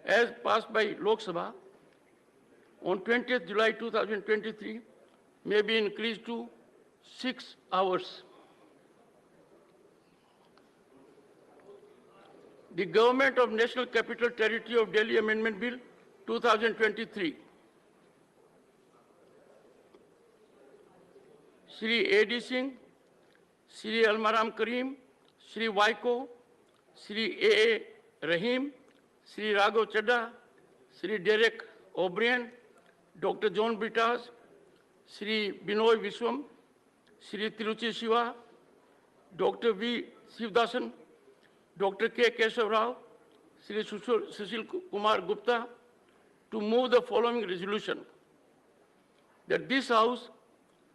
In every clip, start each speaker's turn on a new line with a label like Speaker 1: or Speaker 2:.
Speaker 1: as passed by Lok Sabha on 20th July 2023 may be increased to 6 hours. The Government of National Capital Territory of Delhi Amendment Bill 2023. Shri A.D. Singh, Shri Almaram Karim, Shri Waiko, Shri A.A. Rahim, Shri Raghav Chadha, Shri Derek O'Brien, Dr. John Britas, Shri Binoy Viswam, Shri Tiruchi Shiva, Dr. V. Sivdasan, Dr. K. Keshav Rao, Shri Sushil Kumar Gupta, to move the following resolution: that this House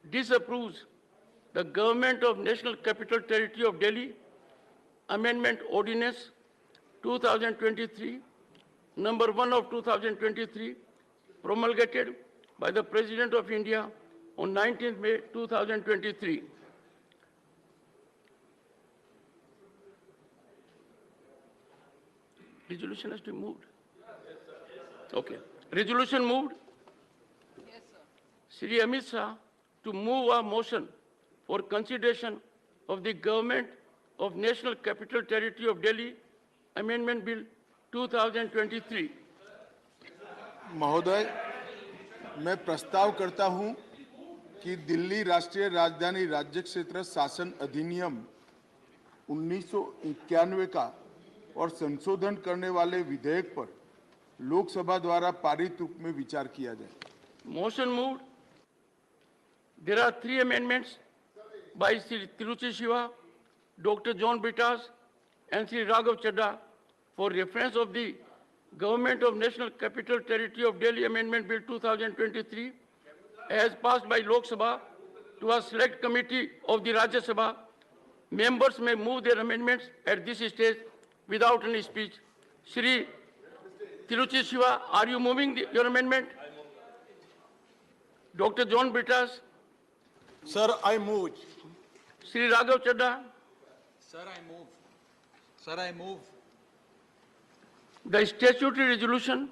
Speaker 1: disapproves the Government of National Capital Territory of Delhi Amendment Ordinance 2023, number 1 of 2023, promulgated by the President of India on 19th May 2023. Resolution has to be moved. Okay. Resolution moved. Yes, sir. Shri Amit Shah to move a motion for consideration of the Government of National Capital Territory of Delhi Amendment Bill 2023.
Speaker 2: महोदय, मैं प्रस्ताव करता हूं कि दिल्ली राष्ट्रीय राजधानी राज्य क्षेत्र शासन अधिनियम 1991 का और संशोधन करने वाले विधेयक पर लोकसभा द्वारा पारित रूप में विचार किया जाए।
Speaker 1: Motion moved. There are 3 amendments by Sri Tiruchi Shiva, Dr. John Britas, and Sri Raghav Chadha for reference of the Government of National Capital Territory of Delhi Amendment Bill 2023 as passed by Lok Sabha to a select committee of the Rajya Sabha. Members may move their amendments at this stage without any speech. Shri Tiruchi Shiva, are you moving your amendment? Dr. John Britas.
Speaker 2: Sir, I move.
Speaker 1: Shri Raghav Chadha.
Speaker 3: Sir, I move. Sir, I move.
Speaker 1: The statutory resolution,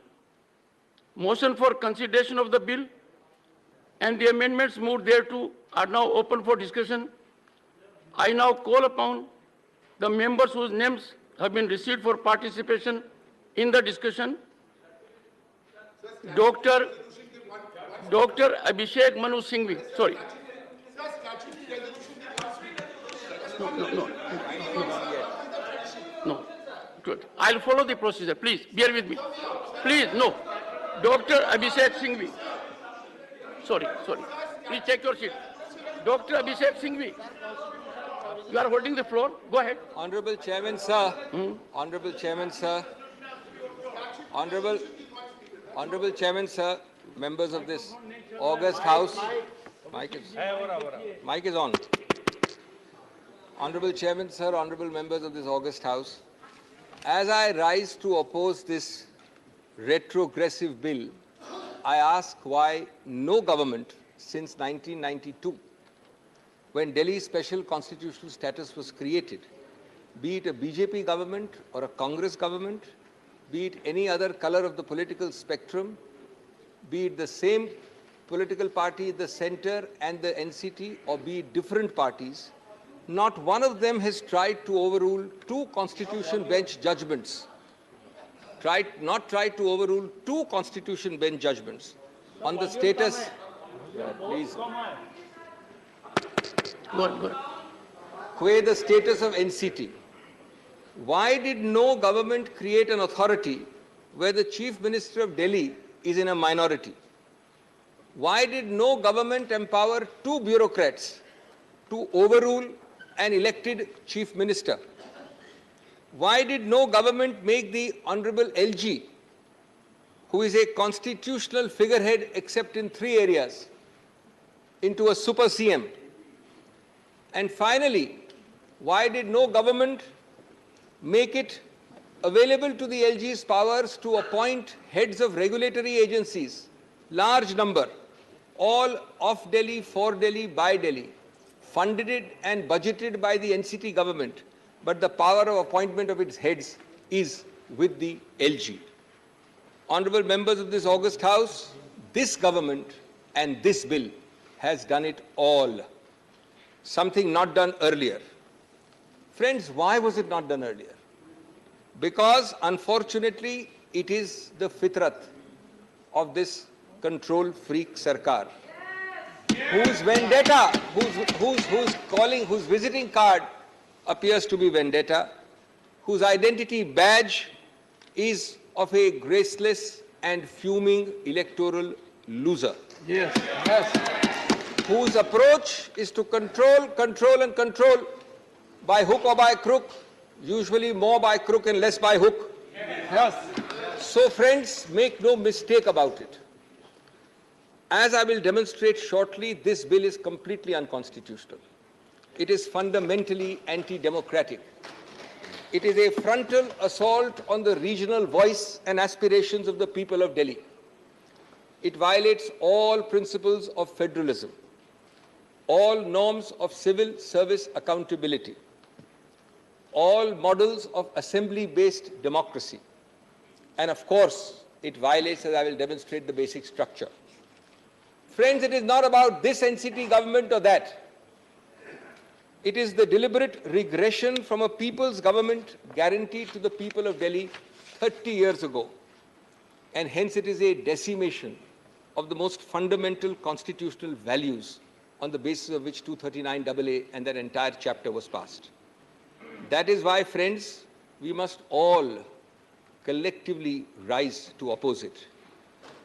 Speaker 1: motion for consideration of the bill, and the amendments moved thereto are now open for discussion. I now call upon the members whose names have been received for participation in the discussion. Dr. Abhishek Manu Singhvi. Sorry. No. Good. I'll follow the procedure. Please, bear with me. Please, no. Dr. Abhishek Singhvi. Sorry. Please take your seat. Dr. Abhishek Singhvi. You are holding the floor. Go ahead.
Speaker 3: Honorable Chairman, sir. Honorable Chairman, sir. Honorable Chairman, sir. Members of this august House. Mic is on. Honorable Chairman, sir. Honorable members of this august House. As I rise to oppose this retrogressive bill, I ask why no government since 1992, when Delhi's special constitutional status was created, be it a BJP government or a Congress government, be it any other color of the political spectrum, be it the same political party at the center and the NCT, or be it different parties, not one of them has tried to overrule 2 constitution bench judgments. Not tried to overrule 2 constitution bench judgments on the status. Please.
Speaker 1: Good.
Speaker 3: Where the status of NCT. Why did no government create an authority where the Chief Minister of Delhi is in a minority? Why did no government empower 2 bureaucrats to overrule an elected Chief Minister? Why did no government make the Honorable LG, who is a constitutional figurehead except in 3 areas, into a super CM? And finally, why did no government make it available to the LG's powers to appoint heads of regulatory agencies, large number, all of Delhi, for Delhi, by Delhi, funded and budgeted by the NCT government, but the power of appointment of its heads is with the LG. honorable members of this august house, this government and this bill has done it all. Something not done earlier. Friends, why was it not done earlier? Because unfortunately, it is the fitrat of this control freak sarkar, whose vendetta, whose visiting card appears to be vendetta, whose identity badge is of a graceless and fuming electoral loser.
Speaker 1: Yes.
Speaker 3: Whose approach is to control by hook or by crook, usually more by crook and less by hook.
Speaker 1: Yes.
Speaker 3: So friends, make no mistake about it. As I will demonstrate shortly, this bill is completely unconstitutional. It is fundamentally anti-democratic. It is a frontal assault on the regional voice and aspirations of the people of Delhi. It violates all principles of federalism, all norms of civil service accountability, all models of assembly-based democracy, and of course, it violates, as I will demonstrate, the basic structure. Friends, it is not about this NCT government or that. It is the deliberate regression from a people's government guaranteed to the people of Delhi 30 years ago. And hence it is a decimation of the most fundamental constitutional values on the basis of which 239AA and that entire chapter was passed. That is why, friends, we must all collectively rise to oppose it.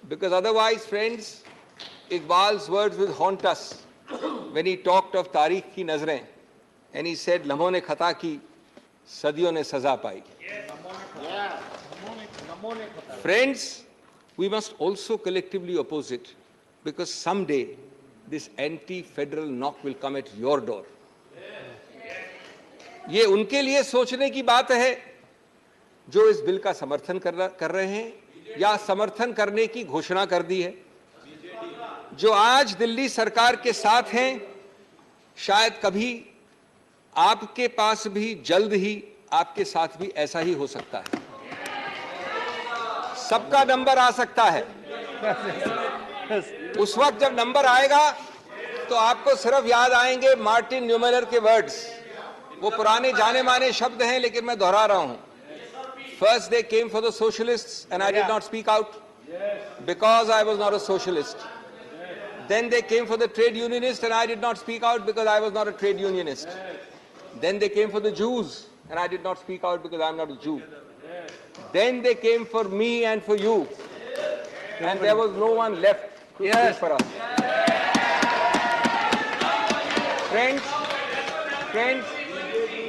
Speaker 3: Because otherwise, friends, Iqbal's words will haunt us when he talked of Tariq ki nazrein and he said, "Lamhon ne khata ki, sadiyon ne saza pai." Friends, we must also collectively oppose it because someday this anti-federal knock will come at your door. ये उनके लिए सोचने की बात है जो इस bill का समर्थन कर रहे हैं या समर्थन करने की घोषणा कर दी है, जो आज दिल्ली सरकार के साथ हैं, शायद कभी आपके पास भी जल्द ही आपके साथ भी ऐसा ही हो सकता है। सबका नंबर आ सकता है। उस वक्त जब नंबर आएगा तो आपको सिर्फ याद आएंगे मार्टिन न्यूमेलर के वर्ड्स। वो पुराने जाने माने शब्द हैं लेकिन मैं दोहरा रहा हूं। First they came for the socialists and I did not speak out because I was not a socialist. Then they came for the trade unionists and I did not speak out because I was not a trade unionist. Then they came for the Jews and I did not speak out because I am not a Jew. Then they came for me and for you. And there was no one left to speak for us. Friends,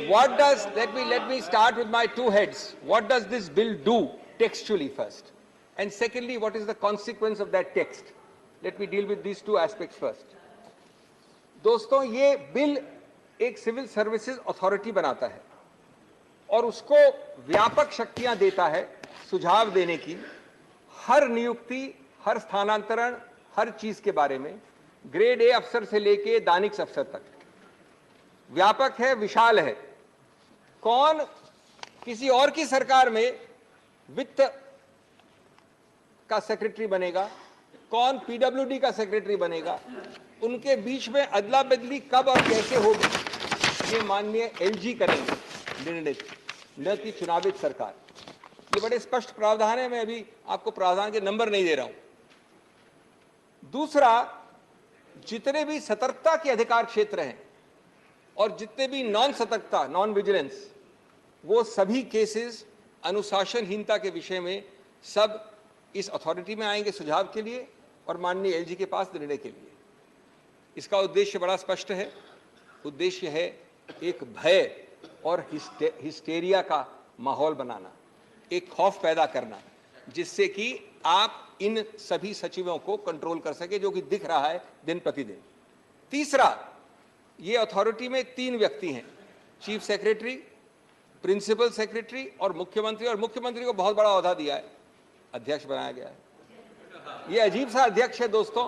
Speaker 3: what does, let me start with my two heads. What does this bill do textually first? And secondly, what is the consequence of that text? Let me deal with these two aspects first. दोस्तों, ये bill एक civil services authority बनाता है और उसको व्यापक शक्तियां देता है सुझाव देने की, हर नियुक्ति, हर स्थानांतरण, हर चीज के बारे में, ग्रेड ए अफसर से लेके दानिश अफसर तक। व्यापक है, विशाल है। कौन किसी और की सरकार में वित्त का सेक्रेटरी बनेगा, कौन पीडब्ल्यूडी का सेक्रेटरी बनेगा, उनके बीच में अदला बदली कब और कैसे होगी, ये माननीय एलजी करेंगे निर्णय, न कि चुनावित सरकार। ये बड़े स्पष्ट प्रावधान है, मैं अभी आपको प्रावधान के नंबर नहीं दे रहा हूं। दूसरा, जितने भी सतर्कता के अधिकार क्षेत्र हैं और जितने भी नॉन सतर्कता, नॉन विजिलेंस, वो सभी केसेस अनुशासनहीनता के विषय में सब इस अथॉरिटी में आएंगे सुझाव के लिए और माननीय एलजी के पास निर्णय के लिए। इसका उद्देश्य बड़ा स्पष्ट है। उद्देश्य है एक भय और हिस्टेरिया का माहौल बनाना, एक खौफ पैदा करना, जिससे कि आप इन सभी सचिवों को कंट्रोल कर सके, जो कि दिख रहा है दिन प्रतिदिन। तीसरा, ये अथॉरिटी में 3 व्यक्ति हैं, चीफ सेक्रेटरी, प्रिंसिपल सेक्रेटरी और मुख्यमंत्री। और मुख्यमंत्री को बहुत बड़ा ओहदा दिया है, अध्यक्ष बनाया गया है। ये अजीब सा अध्यक्ष है दोस्तों।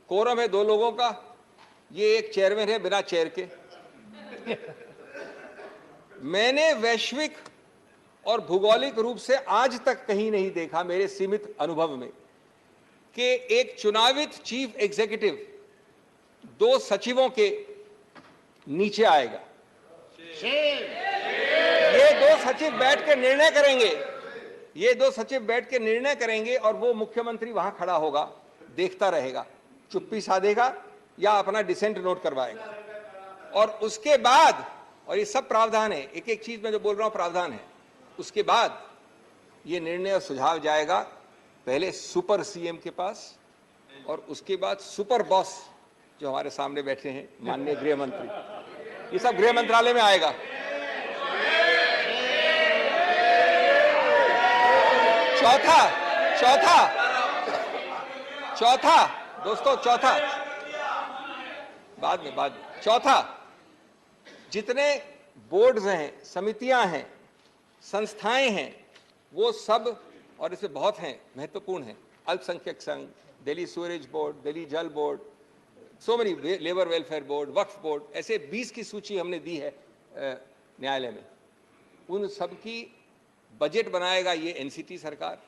Speaker 3: कोरम है 2 लोगों का, ये एक चेयरमैन है बिना चेयर के। मैंने वैश्विक और भौगोलिक रूप से आज तक कहीं नहीं देखा मेरे सीमित अनुभव में कि एक चुनावित चीफ एग्जीक्यूटिव 2 सचिवों के नीचे आएगा। ये 2 सचिव बैठ के निर्णय करेंगे, ये 2 सचिव बैठ के निर्णय करेंगे और वो मुख्यमंत्री वहां खड़ा होगा, देखता रहेगा, चुप्पी साधेगा या अपना डिसेंट नोट करवाएगा। और उसके बाद, और ये सब प्रावधान है, एक एक चीज मैं जो बोल रहा हूं प्रावधान है, उसके बाद ये निर्णय और सुझाव जाएगा पहले सुपर सीएम के पास और उसके बाद सुपर बॉस जो हमारे सामने बैठे हैं माननीय गृह मंत्री, ये सब गृह मंत्रालय में आएगा। चौथा दोस्तों, बाद में चौथा, जितने बोर्ड्स हैं, समितियां हैं, संस्थाएं हैं, वो सब, और इसमें बहुत हैं, महत्वपूर्ण हैं, अल्पसंख्यक संघ, Delhi सूरेज board, Delhi Jal board, so many, labour welfare board, Waqf board, ऐसे 20 की सूची हमने दी है न्यायालय में। उन सब की बजट बनाएगा ये एनसीटी सरकार।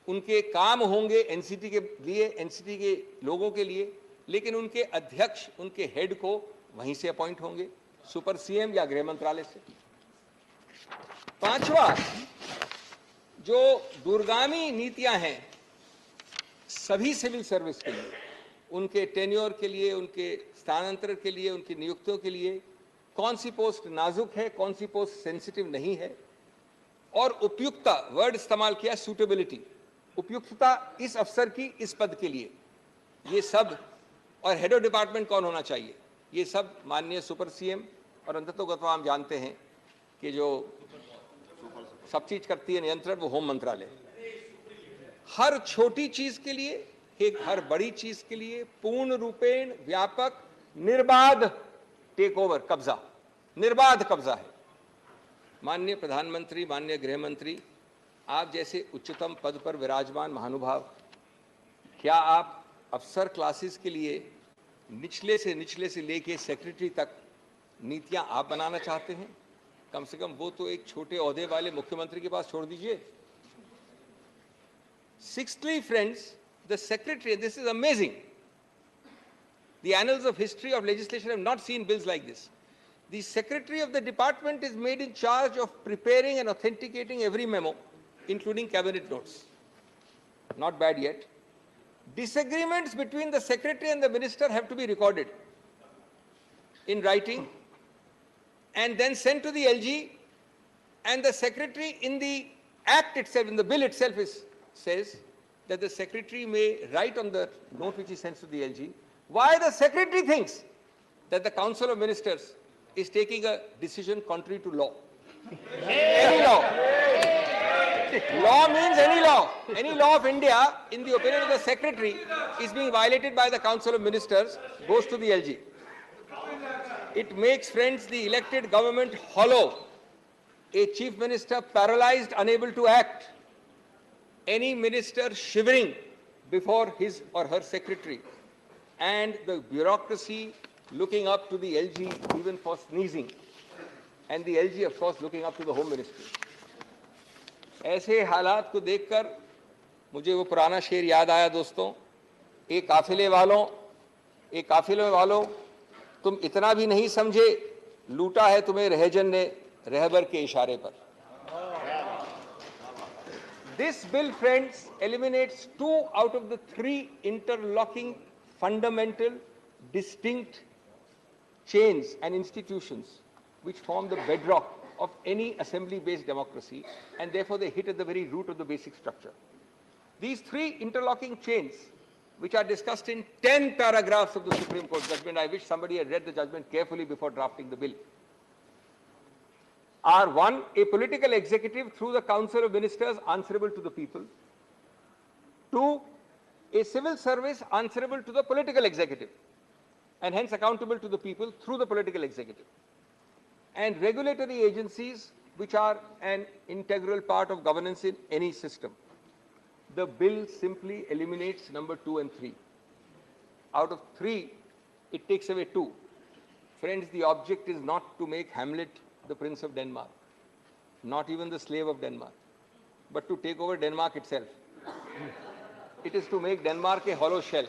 Speaker 3: उनके काम होंगे एनसीटी के लिए, एनसीटी के लोगों के लिए, लेकिन उनके अध्यक्ष, उनके हेड को वहीं से अपॉइंट होंगे, सुपर सीएम या गृह मंत्रालय से। 5वां, जो दूरगामी नीतियां हैं सभी सिविल सर्विस के लिए, उनके टेन्योर के लिए, उनके स्थानांतरण के लिए, उनकी नियुक्तियों के लिए, कौन सी पोस्ट नाजुक है, कौन सी पोस्ट सेंसिटिव नहीं है, और उपयुक्तता, वर्ड इस्तेमाल किया सूटेबिलिटी, उपयुक्तता इस अफसर की इस पद के लिए, ये सब, और हेड ऑफ डिपार्टमेंट कौन होना चाहिए, ये सब माननीय सुपर सीएम, और अंततोगत्वा हम जानते हैं कि जो सब चीज करती है नियंत्रण, वो होम मंत्रालय। हर छोटी चीज के लिए, एक हर बड़ी चीज के लिए पूर्ण रूपेण व्यापक निर्बाध टेक ओवर, कब्जा, निर्बाध कब्जा है। माननीय प्रधानमंत्री, माननीय गृह मंत्री, आप जैसे उच्चतम पद पर विराजमान महानुभाव, क्या आप अफसर क्लासेस के लिए निचले से लेके सेक्रेटरी तक नीतियां आप बनाना चाहते हैं? कम से कम वो तो एक छोटे ओहदे वाले मुख्यमंत्री के पास छोड़ दीजिए। Sixthly, friends, the secretary, this is amazing. The annals of history of legislation have not seen bills like this. The secretary of the department is made in charge of preparing and authenticating every memo, including cabinet notes. Not bad yet. Disagreements between the secretary and the minister have to be recorded in writing and then sent to the LG, and the secretary in the act itself, in the bill itself, says that the secretary may write on the note which he sends to the LG why the secretary thinks that the Council of Ministers is taking a decision contrary to law. Any law. Law means any law. Any law of India, in the opinion of the secretary, is being violated by the Council of Ministers, goes to the LG. It makes, friends, the elected government hollow. A chief minister paralyzed, unable to act. Any minister shivering before his or her secretary. And the bureaucracy looking up to the LG even for sneezing. And the LG, of course, looking up to the Home Ministry. ऐसे हालात को देखकर मुझे वो पुराना शेर याद आया दोस्तों, एक काफिले वालों तुम इतना भी नहीं समझे, लूटा है तुम्हें रहजन ने रहबर के इशारे पर. This bill, friends, eliminates 2 out of the 3 interlocking, fundamental, distinct chains and institutions which form the bedrock of any assembly-based democracy, and therefore they hit at the very root of the basic structure. These 3 interlocking chains, which are discussed in 10 paragraphs of the Supreme Court judgment, I wish somebody had read the judgment carefully before drafting the bill, are 1, a political executive through the Council of Ministers answerable to the people; 2, a civil service answerable to the political executive and hence accountable to the people through the political executive; and regulatory agencies which are an integral part of governance in any system. The bill simply eliminates number 2 and 3. Out of 3, it takes away 2. Friends, the object is not to make Hamlet the Prince of Denmark. not even the slave of Denmark, but to take over Denmark itself. It is to make Denmark a hollow shell,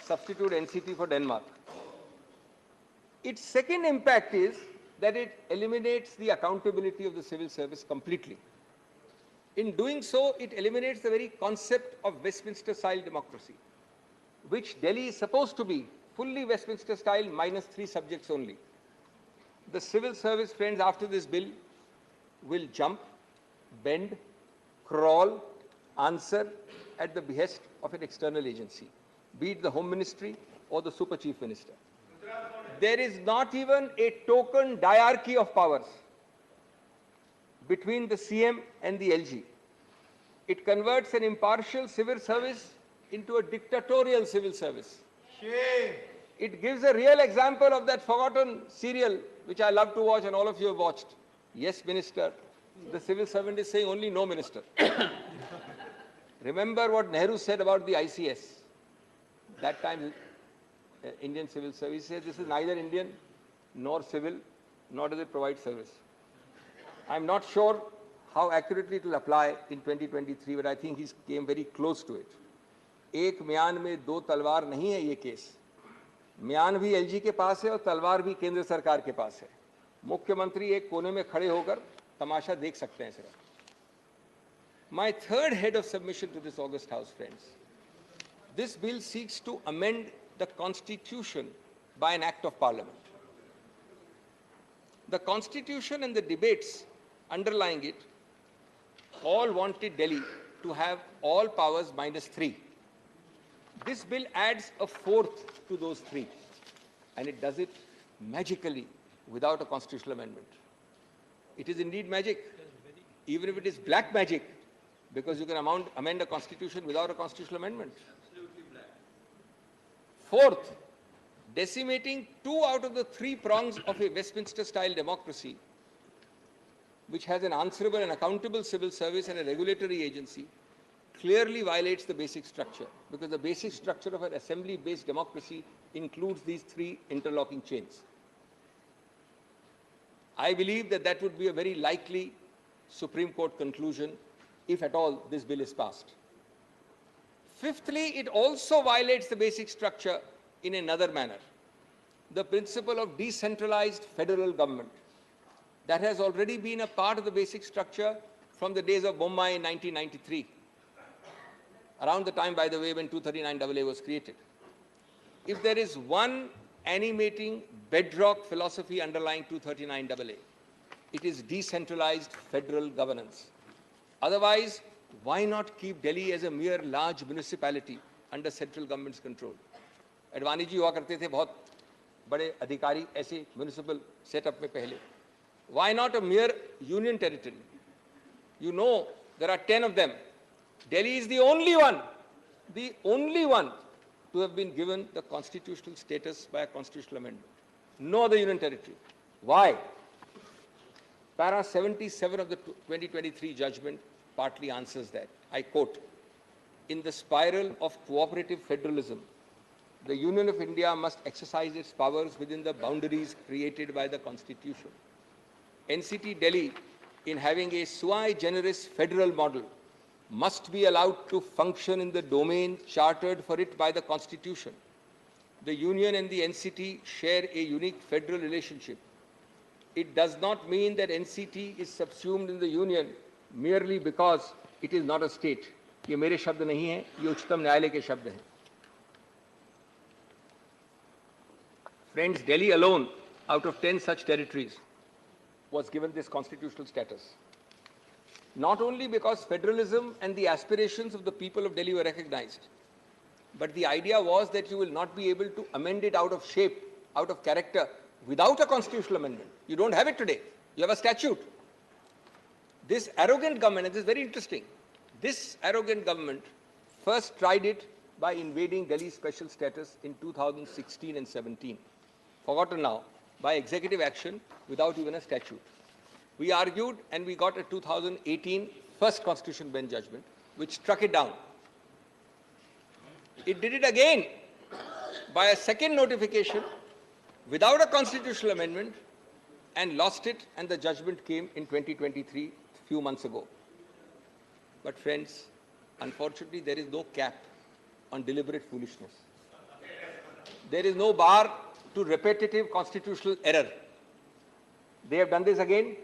Speaker 3: substitute NCT for Denmark. Its second impact is that it eliminates the accountability of the civil service completely. In doing so, it eliminates the very concept of Westminster-style democracy, which Delhi is supposed to be fully Westminster-style minus 3 subjects only. The civil service, friends, after this bill will jump, bend, crawl, answer at the behest of an external agency, be it the Home Ministry or the Super Chief Minister. There is not even a token diarchy of powers between the CM and the LG. It converts an impartial civil service into a dictatorial civil service. Shame. It gives a real example of that forgotten serial which I love to watch and all of you have watched. Yes, Minister. The civil servant is saying only no, Minister. Remember what Nehru said about the ICS. That time, Indian Civil Service says this is neither Indian nor civil, nor does it provide service. I'm not sure how accurately it will apply in 2023, but I think he came very close to it. एक म्यान में दो तलवार नहीं है ये case. म्यान भी एलजी के पास है और तलवार भी केंद्र सरकार के पास है. मुख्यमंत्री एक कोने में खड़े होकर तमाशा देख सकते हैं सिर्फ. My third head of submission to this august House, friends. This bill seeks to amend the Constitution by an act of Parliament. The Constitution and the debates underlying it all wanted Delhi to have all powers minus 3. This bill adds a 4th to those 3, and it does it magically without a constitutional amendment. It is indeed magic, even if it is black magic, because you can amend a constitution without a constitutional amendment. Fourth, decimating 2 out of the 3 prongs of a Westminster-style democracy, which has an answerable and accountable civil service and a regulatory agency, clearly violates the basic structure, because the basic structure of an assembly-based democracy includes these 3 interlocking chains. I believe that that would be a very likely Supreme Court conclusion if at all this bill is passed. Fifthly, it also violates the basic structure in another manner. The principle of decentralized federal government that has already been a part of the basic structure from the days of Mumbai in 1993, around the time, by the way, when 239AA was created. If there is one animating bedrock philosophy underlying 239AA, it is decentralized federal governance. Otherwise, why not keep Delhi as a mere large municipality under central government's control? Advani ji हुआ करते थे बहुत बड़े अधिकारी ऐसे municipal setup में पहले. Why not a mere union territory? You know, there are 10 of them. Delhi is the only one to have been given the constitutional status by a constitutional amendment. No other union territory. Why? Para 77 of the 2023 judgment partly answers that. I quote, "In the spiral of cooperative federalism, the Union of India must exercise its powers within the boundaries created by the Constitution. NCT Delhi, in having a sui generis federal model, must be allowed to function in the domain chartered for it by the Constitution. The Union and the NCT share a unique federal relationship. It does not mean that NCT is subsumed in the Union merely because it is not a state." ये मेरे शब्द नहीं हैं, ये उच्चतम न्यायालय के शब्द हैं. Friends, Delhi alone, out of 10 such territories, was given this constitutional status. Not only because federalism and the aspirations of the people of Delhi were recognized, but the idea was that you will not be able to amend it out of shape, out of character, without a constitutional amendment. You don't have it today. You have a statute. This arrogant government, and this is very interesting, this arrogant government first tried it by invading Delhi's special status in 2016 and 17. Forgotten now, by executive action without even a statute. We argued and we got a 2018 first Constitution Bench judgment, which struck it down. It did it again by a second notification without a constitutional amendment, and lost it, and the judgment came in 2023, few months ago. But friends, unfortunately, there is no cap on deliberate foolishness. There is no bar to repetitive constitutional error. They have done this again.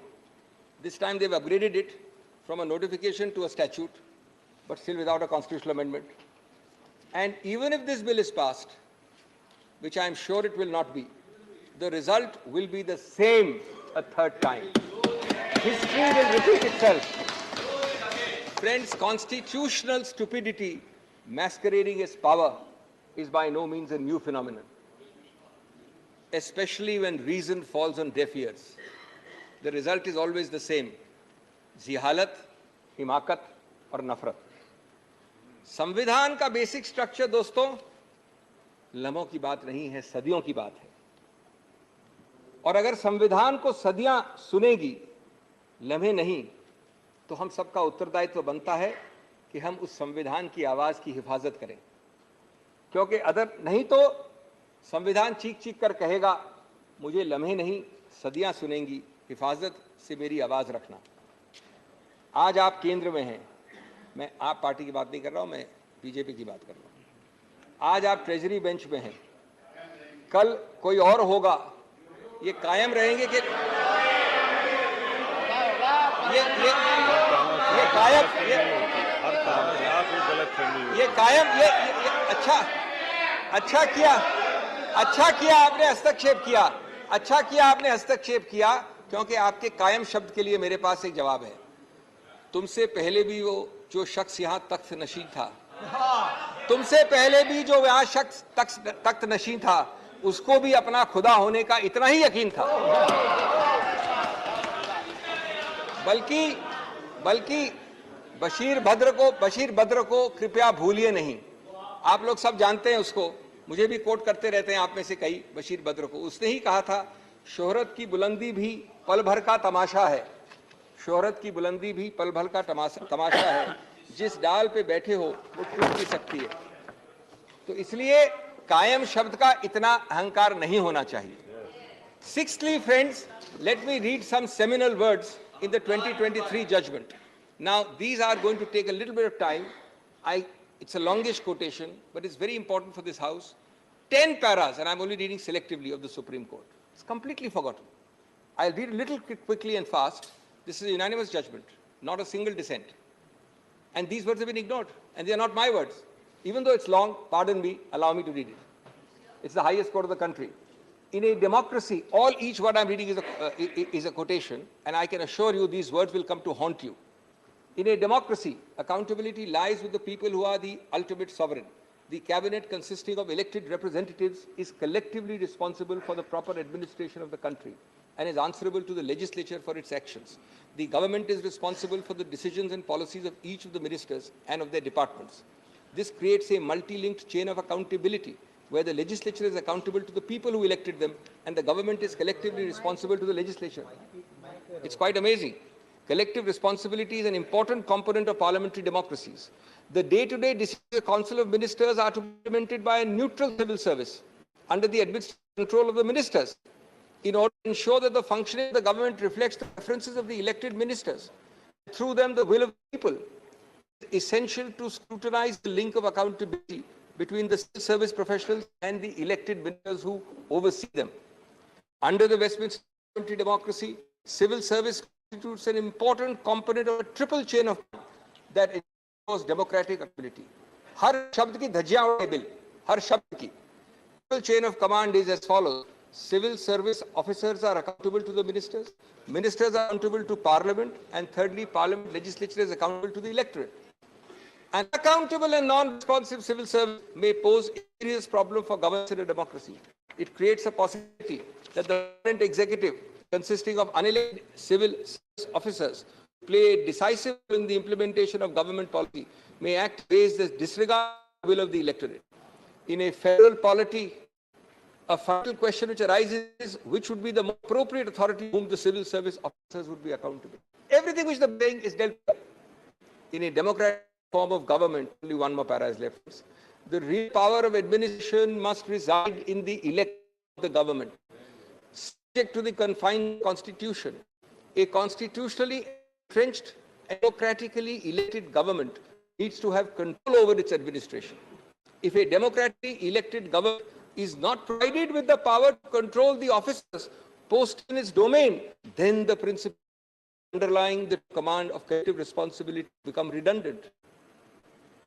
Speaker 3: This time they've upgraded it from a notification to a statute, but still without a constitutional amendment. And even if this bill is passed, which I am sure it will not be, the result will be the same a third time. History will repeat itself. Friends, constitutional stupidity masquerading as power is by no means a new phenomenon, especially when reason falls on deaf ears. The result is always the same: जिहालत, हिमाकत और नफरत. संविधान का basic structure दोस्तों लम्हों की बात नहीं है, सदियों की बात है. और अगर संविधान को सदियां सुनेगी, लम्हे नहीं, तो हम सबका उत्तरदायित्व बनता है कि हम उस संविधान की आवाज की हिफाजत करें. क्योंकि अगर नहीं तो संविधान चीख चीख कर कहेगा मुझे लम्हे नहीं, सदियां सुनेंगी, हिफाजत से मेरी आवाज रखना. आज आप केंद्र में हैं, मैं आप पार्टी की बात नहीं कर रहा हूं, मैं बीजेपी की बात कर रहा हूं. आज आप ट्रेजरी बेंच में हैं, कल कोई और होगा. ये कायम रहेंगे कि ये कायम अच्छा किया आपने हस्तक्षेप किया, क्योंकि आपके कायम शब्द के लिए मेरे पास एक जवाब है. तुमसे पहले भी वो जो शख्स यहाँ तख्त नशीन था, तुमसे पहले भी जो यहाँ शख्स तख्त नशीन था, उसको भी अपना खुदा होने का इतना ही यकीन था. बल्कि बशीर बद्र को कृपया भूलिए नहीं. आप लोग सब जानते हैं उसको, मुझे भी कोट करते रहते हैं आप में से कई. बशीर बद्र को उसने ही कहा था, शोहरत की बुलंदी भी पल भर का तमाशा है. शोहरत की बुलंदी भी पल भर का तमाशा है, जिस डाल पे बैठे हो वो टूट भी सकती है. तो इसलिए कायम शब्द का इतना अहंकार नहीं होना चाहिए. Sixthly, friends, let me read some seminal words in the 2023 judgment. Now, these are going to take a little bit of time. It's a longish quotation, but it's very important for this House. 10 paras, and I'm only reading selectively, of the Supreme Court. It's completely forgotten. I'll read a little quickly and fast. This is a unanimous judgment, not a single dissent. And these words have been ignored, and they are not my words. Even though it's long, pardon me, allow me to read it. It's the highest court of the country. In a democracy, each word I'm reading is a quotation, and I can assure you these words will come to haunt you. In a democracy, accountability lies with the people who are the ultimate sovereign. The cabinet, consisting of elected representatives, is collectively responsible for the proper administration of the country and is answerable to the legislature for its actions. The government is responsible for the decisions and policies of each of the ministers and of their departments. This creates a multi-linked chain of accountability, where the legislature is accountable to the people who elected them and the government is collectively responsible to the legislature. It's quite amazing. Collective responsibility is an important component of parliamentary democracies. The day-to-day decisions of the Council of Ministers are to be implemented by a neutral civil service under the administrative control of the ministers, in order to ensure that the functioning of the government reflects the preferences of the elected ministers, through them the will of the people. It is essential to scrutinize the link of accountability between the civil service professionals and the elected ministers who oversee them. Under the Westminster parliamentary democracy, civil service constitutes an important component of a triple chain of that ensures democratic accountability. हर शब्द की धज्जियां उड़े bill, हर शब्द की. Triple chain of command is as follows. Civil service officers are accountable to the ministers, ministers are accountable to parliament, and thirdly, parliament legislature is accountable to the electorate. An unaccountable and non-responsive civil service may pose a serious problem for governance in a democracy. It creates a possibility that the current executive, consisting of unelected civil service officers, play a decisive role in the implementation of government policy, may act in ways that disregard the will of the electorate. In a federal polity, a fundamental question which arises is which would be the more appropriate authority whom the civil service officers would be accountable. Everything which the saying is dealt with. In a democratic form of government, only one more para is left. The real power of administration must reside in the election of the government. subject to the confined constitution, a constitutionally entrenched, democratically elected government needs to have control over its administration. If a democratically elected government is not provided with the power to control the officers posted in its domain, then the principle underlying the command of collective responsibility become redundant.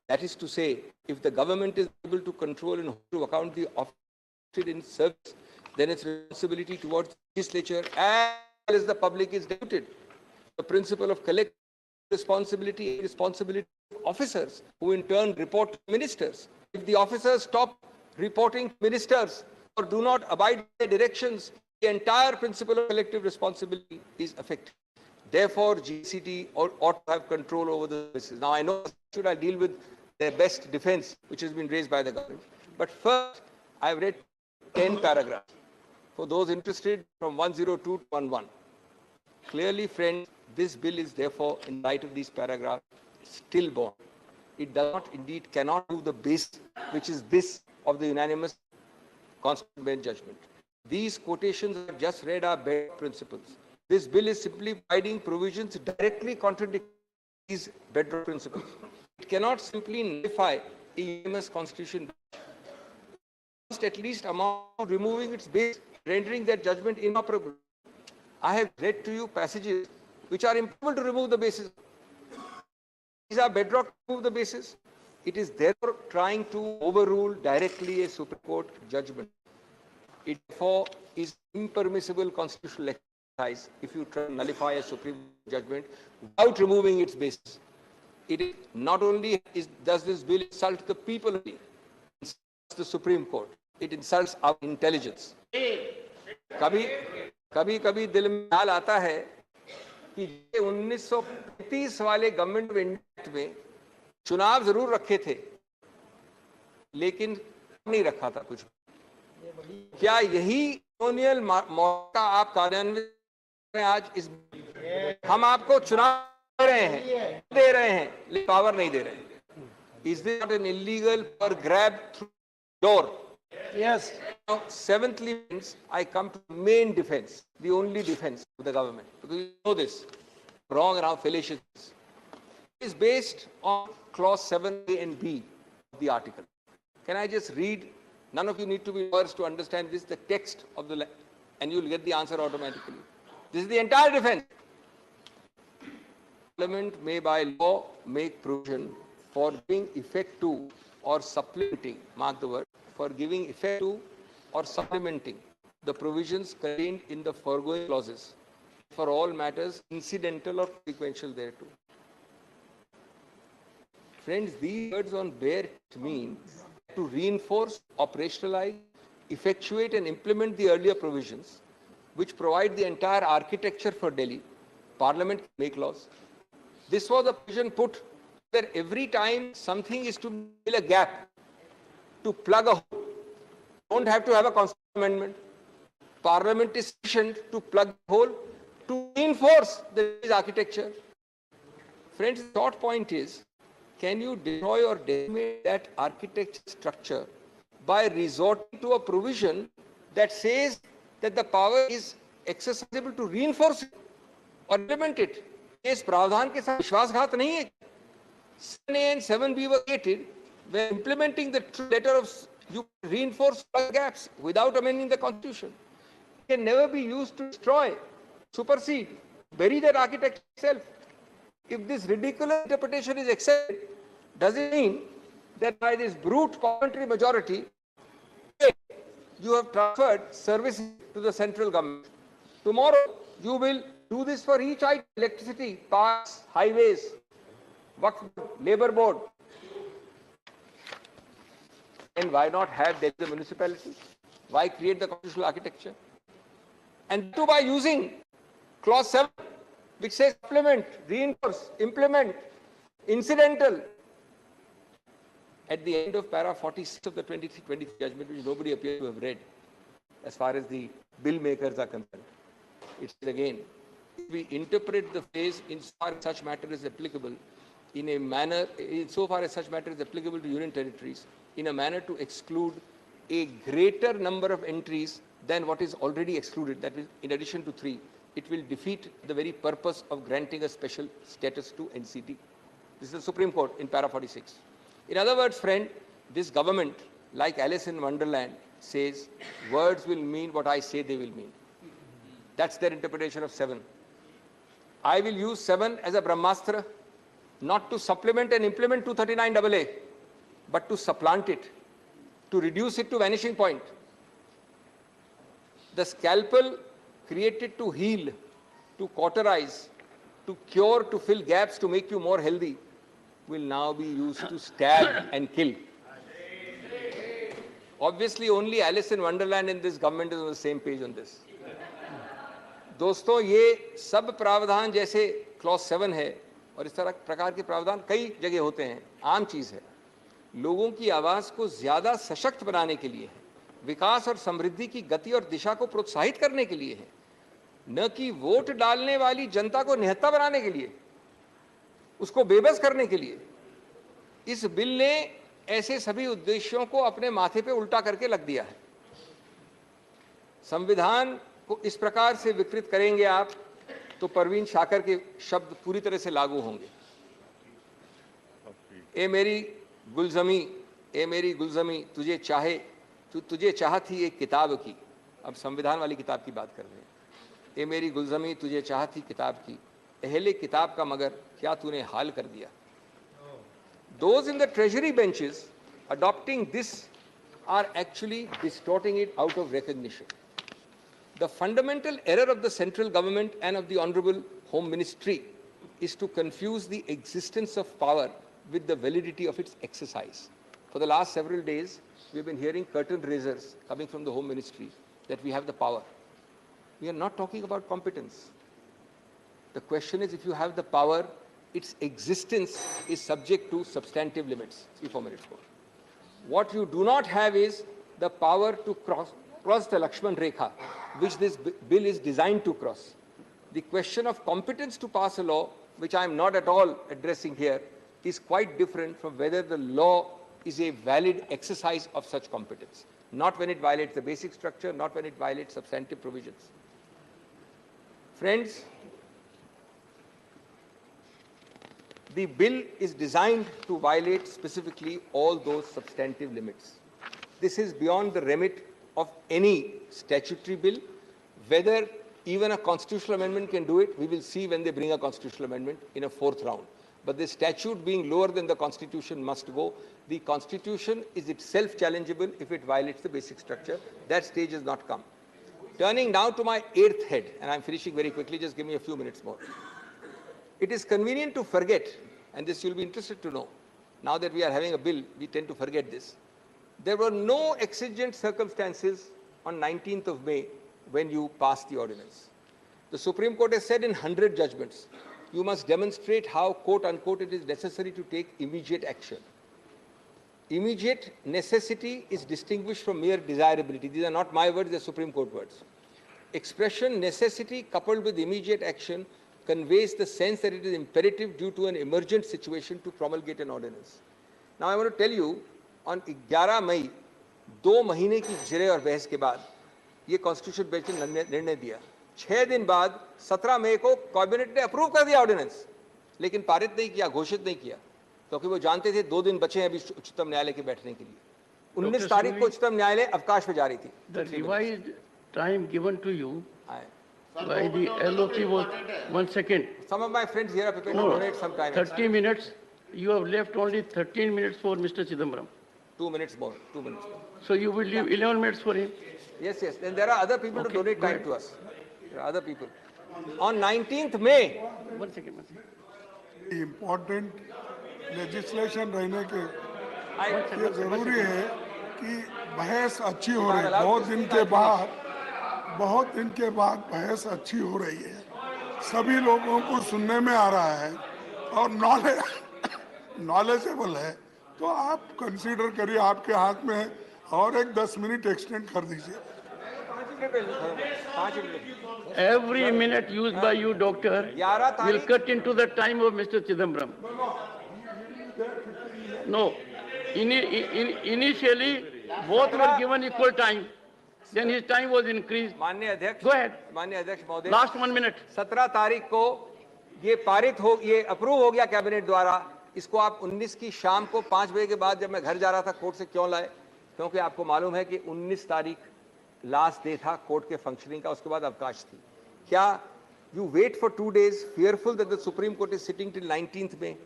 Speaker 3: That is to say, if the government is able to control and hold to account the officers in service, then its responsibility towards the legislature as well as the public is diluted. The principle of collective responsibility of officers who in turn report to ministers. If the officers stop reporting to ministers or do not abide by their directions, the entire principle of collective responsibility is affected. Therefore, GCT ought to have control over the services. Now, I know should I deal with their best defense, which has been raised by the government. But first, I've read 10 paragraphs. For those interested, from 102 to 11. Clearly, friends, this bill is therefore, in light of these paragraphs, stillborn. It does not, indeed, cannot move the base, which is this of the unanimous Constitutional Bench judgment. These quotations I have just read are bare principles. This bill is simply providing provisions directly contradicting these bedrock principles. It cannot simply nullify a unanimous constitution. It must at least amount to removing its base, rendering that judgment inoperable. I have read to you passages which are impossible to remove the basis. These are bedrock to remove the basis. It is therefore trying to overrule directly a Supreme Court judgment. It therefore is impermissible constitutional exercise if you try to nullify a Supreme judgment without removing its basis. It is not only does this bill insult the people, it insults the Supreme Court. It insults our intelligence. कभी दिल में ख्याल आता है कि 1935 वाले government of India में चुनाव जरूर रखे थे, लेकिन नहीं रखा था कुछ। क्या यही कॉलोनियल मौका आप कार्यान्वित में आज इस हम आपको चुनाव दे रहे हैं लेकिन पावर नहीं दे रहे हैं? Is this not an illegal or grab through door? Yes. Now, seventhly, I come to the main defense, the only defense of the government, because you know this, wrong and how fallacious it is. It is based on clause 7A and B of the article. Can I just read? None of you need to be lawyers to understand this, the text of the, and you'll get the answer automatically. This is the entire defense. Parliament may by law make provision for giving effect to or supplementing, mark the word, for giving effect to or supplementing the provisions contained in the foregoing clauses for all matters incidental or consequential thereto. Friends, these words on bear mean to reinforce, operationalize, effectuate and implement the earlier provisions which provide the entire architecture for Delhi. Parliament can make laws. This was a provision put that every time something is to fill a gap, to plug a hole, don't have to have a constitutional amendment. Parliament is sufficient to plug the hole, to reinforce the architecture. Friends, the short point is, can you destroy or decimate that architecture structure by resorting to a provision that says that the power is accessible to reinforce it or implement it? इस प्रावधान के साथ विश्वासघात नहीं है. 7A and 7B were created when implementing the letter of you reinforce gaps without amending the constitution. It can never be used to destroy, supersede, bury that architecture itself. If this ridiculous interpretation is accepted, does it mean that by this brute parliamentary majority, you have transferred services to the central government? Tomorrow, you will do this for each item: electricity, parks, highways, labor board. And why not have the municipality? Why create the constitutional architecture? And too by using clause 7, which says supplement, reinforce, implement, incidental. At the end of para 46 of the 2023 judgment, which nobody appears to have read, as far as the bill makers are concerned, it says again, if we interpret the phrase insofar as such matter is applicable in a manner, insofar as such matter is applicable to union territories, in a manner to exclude a greater number of entries than what is already excluded, that is, in addition to 3, it will defeat the very purpose of granting a special status to NCT. This is the Supreme Court in para 46. In other words, friend, this government, like Alice in Wonderland, says words will mean what I say they will mean. That's their interpretation of 7. I will use 7 as a Brahmastra, not to supplement and implement 239AA, but to supplant it, to reduce it to vanishing point. The scalpel created to heal, to cauterize, to cure, to fill gaps, to make you more healthy, will now be used to stab and kill. Obviously, only Alice in Wonderland in this government is on the same page on this. दोस्तों, ये सब प्रावधान जैसे clause 7 है और इस तरह प्रकार के प्रावधान कई जगह होते हैं, आम चीज़ है, लोगों की आवाज़ को ज़्यादा सशक्त बनाने के लिए है, विकास और समृद्धि की गति और दिशा को प्रोत्साहित करने के लिए है, न कि वोट डालने वाली जनता को निहत्था बनाने के लिए, उसको बेबस करने के लिए। इस बिल ने ऐसे सभी उद्देश्यों को अपने माथे पे उल्टा करके लग दिया है। संविधान को इस प्रकार से विकृत करेंगे आप तो परवीन शाकर के शब्द पूरी तरह से लागू होंगे। ए मेरी गुलजमी तुझे चाह थी एक किताब की। अब संविधान वाली किताब की बात कर रहे हैं। ए मेरी गुलजमी तुझे चाह थी किताब की, अहले किताब का मगर क्या तूने हाल कर दिया। Those in the treasury benches adopting this are actually distorting it out of recognition. The fundamental error of the central government and of the Honorable Home Ministry is to confuse the existence of power with the validity of its exercise. For the last several days, we have been hearing curtain raisers coming from the Home Ministry that we have the power. We are not talking about competence. The question is, if you have the power, its existence is subject to substantive limits. 3-4 minutes more. What you do not have is the power to cross the Lakshman Rekha, which this bill is designed to cross. The question of competence to pass a law, which I am not at all addressing here, is quite different from whether the law is a valid exercise of such competence. Not when it violates the basic structure, not when it violates substantive provisions. Friends, the bill is designed to violate specifically all those substantive limits. This is beyond the remit of any statutory bill. Whether even a constitutional amendment can do it, we will see when they bring a constitutional amendment in a 4th round. But the statute being lower than the Constitution must go. The Constitution is itself challengeable if it violates the basic structure. That stage has not come. Turning now to my 8th head, and I'm finishing very quickly, just give me a few minutes more. It is convenient to forget, and this you'll be interested to know. Now that we are having a bill, we tend to forget this. There were no exigent circumstances on 19th of May when you passed the ordinance. The Supreme Court has said in 100 judgments, you must demonstrate how, quote unquote, it is necessary to take immediate action. Immediate necessity is distinguished from mere desirability. These are not my words, they are Supreme Court words. Expression necessity coupled with immediate action conveys the sense that it is imperative due to an emergent situation to promulgate an ordinance. Now I want to tell you, on 11 मई 2 महीने की जिरे और बहस के बाद ये constitution bench ने निर्णय दिया। 6 दिन बाद 17 मई को कैबिनेट ने अप्रूव कर दिया ऑर्डिनेंस, लेकिन पारित नहीं किया, घोषित नहीं किया, क्योंकि वो जानते थे 2 दिन बचे हैं अभी उच्चतम न्यायालय के बैठने के लिए। 19 तारीख को उच्चतम न्यायालय अवकाश पे जा रही थी।
Speaker 1: The revised time given to you by the LOP was 1 second.
Speaker 3: Some of my friends here are prepared to donate some time.
Speaker 1: 30 minutes. You have left only 13 minutes for Mr. Chidambaram.
Speaker 3: 2 minutes more. 2 minutes more.
Speaker 1: So you will leave 11 minutes for him.
Speaker 3: Yes, yes. Then there are other people to donate time to us. There are other people. On 19th May.
Speaker 1: 1 second.
Speaker 4: Important legislation रहने के ये जरूरी है कि बहस अच्छी हो रही है। बहुत दिन के बाद बहस अच्छी हो रही है, सभी लोगों को सुनने में आ रहा है और नॉलेजेबल है, तो आप कंसीडर करिए, आपके हाथ में है, और एक 10 मिनट एक्सटेंड कर दीजिए।
Speaker 1: Every minute used by you, doctor, will cut into the time of Mr. Chidambaram. No. Initially, both were given equal time. Then his time was increased.
Speaker 3: माननीय अध्यक्ष,
Speaker 1: Go ahead.
Speaker 3: माननीय अध्यक्ष महोदय,
Speaker 1: Last 1 minute.
Speaker 3: 17 तारीख को ये अप्रूव हो गया कैबिनेट द्वारा। इसको आप 19 की शाम को 5 बजे के बाद जब मैं घर जा रहा था कोर्ट से क्यों लाए? क्योंकि आपको मालूम है कि 19 तारीख लास्ट डे था कोर्ट के फंक्शनिंग का, उसके बाद अवकाश थी। क्या you wait for 2 days fearful that the Supreme Court is sitting till 19th May?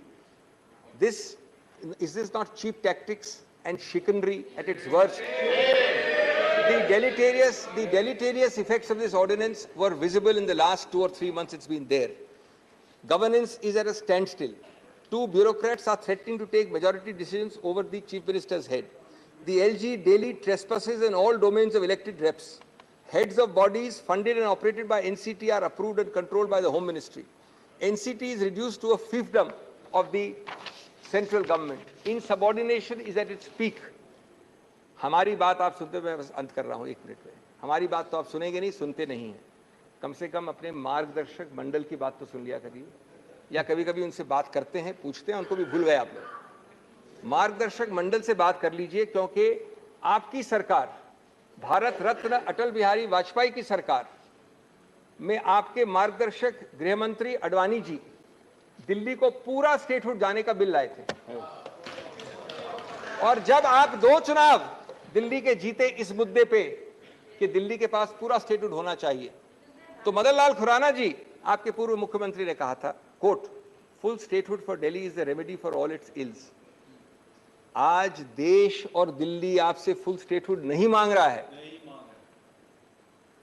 Speaker 3: Is this not cheap tactics and chicanery at its worst? The deleterious effects of this ordinance were visible in the last 2 or 3 months it's been there. Governance is at a standstill. 2 bureaucrats are threatening to take majority decisions over the Chief Minister's head. The LG daily trespasses in all domains of elected reps. Heads of bodies funded and operated by NCT are approved and controlled by the Home Ministry. NCT is reduced to a fiefdom of the central government. Insubordination is at its peak. हमारी बात आप सुनते, मैं बस अंत कर रहा हूँ 1 मिनट में। हमारी बात तो आप सुनेंगे नहीं, सुनते नहीं हैं। कम से कम अपने मार्गदर्शक मंडल की बात तो सुन लिया करिए, या कभी कभी उनसे बात करते हैं, पूछते हैं, उनको भी भूल गए आप लोग। मार्गदर्शक मंडल से बात कर लीजिए, क्योंकि आपकी सरकार, भारत रत्न अटल बिहारी वाजपेयी की सरकार में आपके मार्गदर्शक गृह मंत्री अडवाणी जी दिल्ली को पूरा स्टेटहुड जाने का बिल लाए थे। और जब आप 2 चुनाव दिल्ली के जीते इस मुद्दे पे कि दिल्ली के पास पूरा स्टेटहुड होना चाहिए, तो मदन लाल खुराना जी, आपके पूर्व मुख्यमंत्री, ने कहा था, quote, full statehood for Delhi is the remedy for all its ills. आज देश और दिल्ली आपसे फुल स्टेटहुड नहीं मांग रहा है।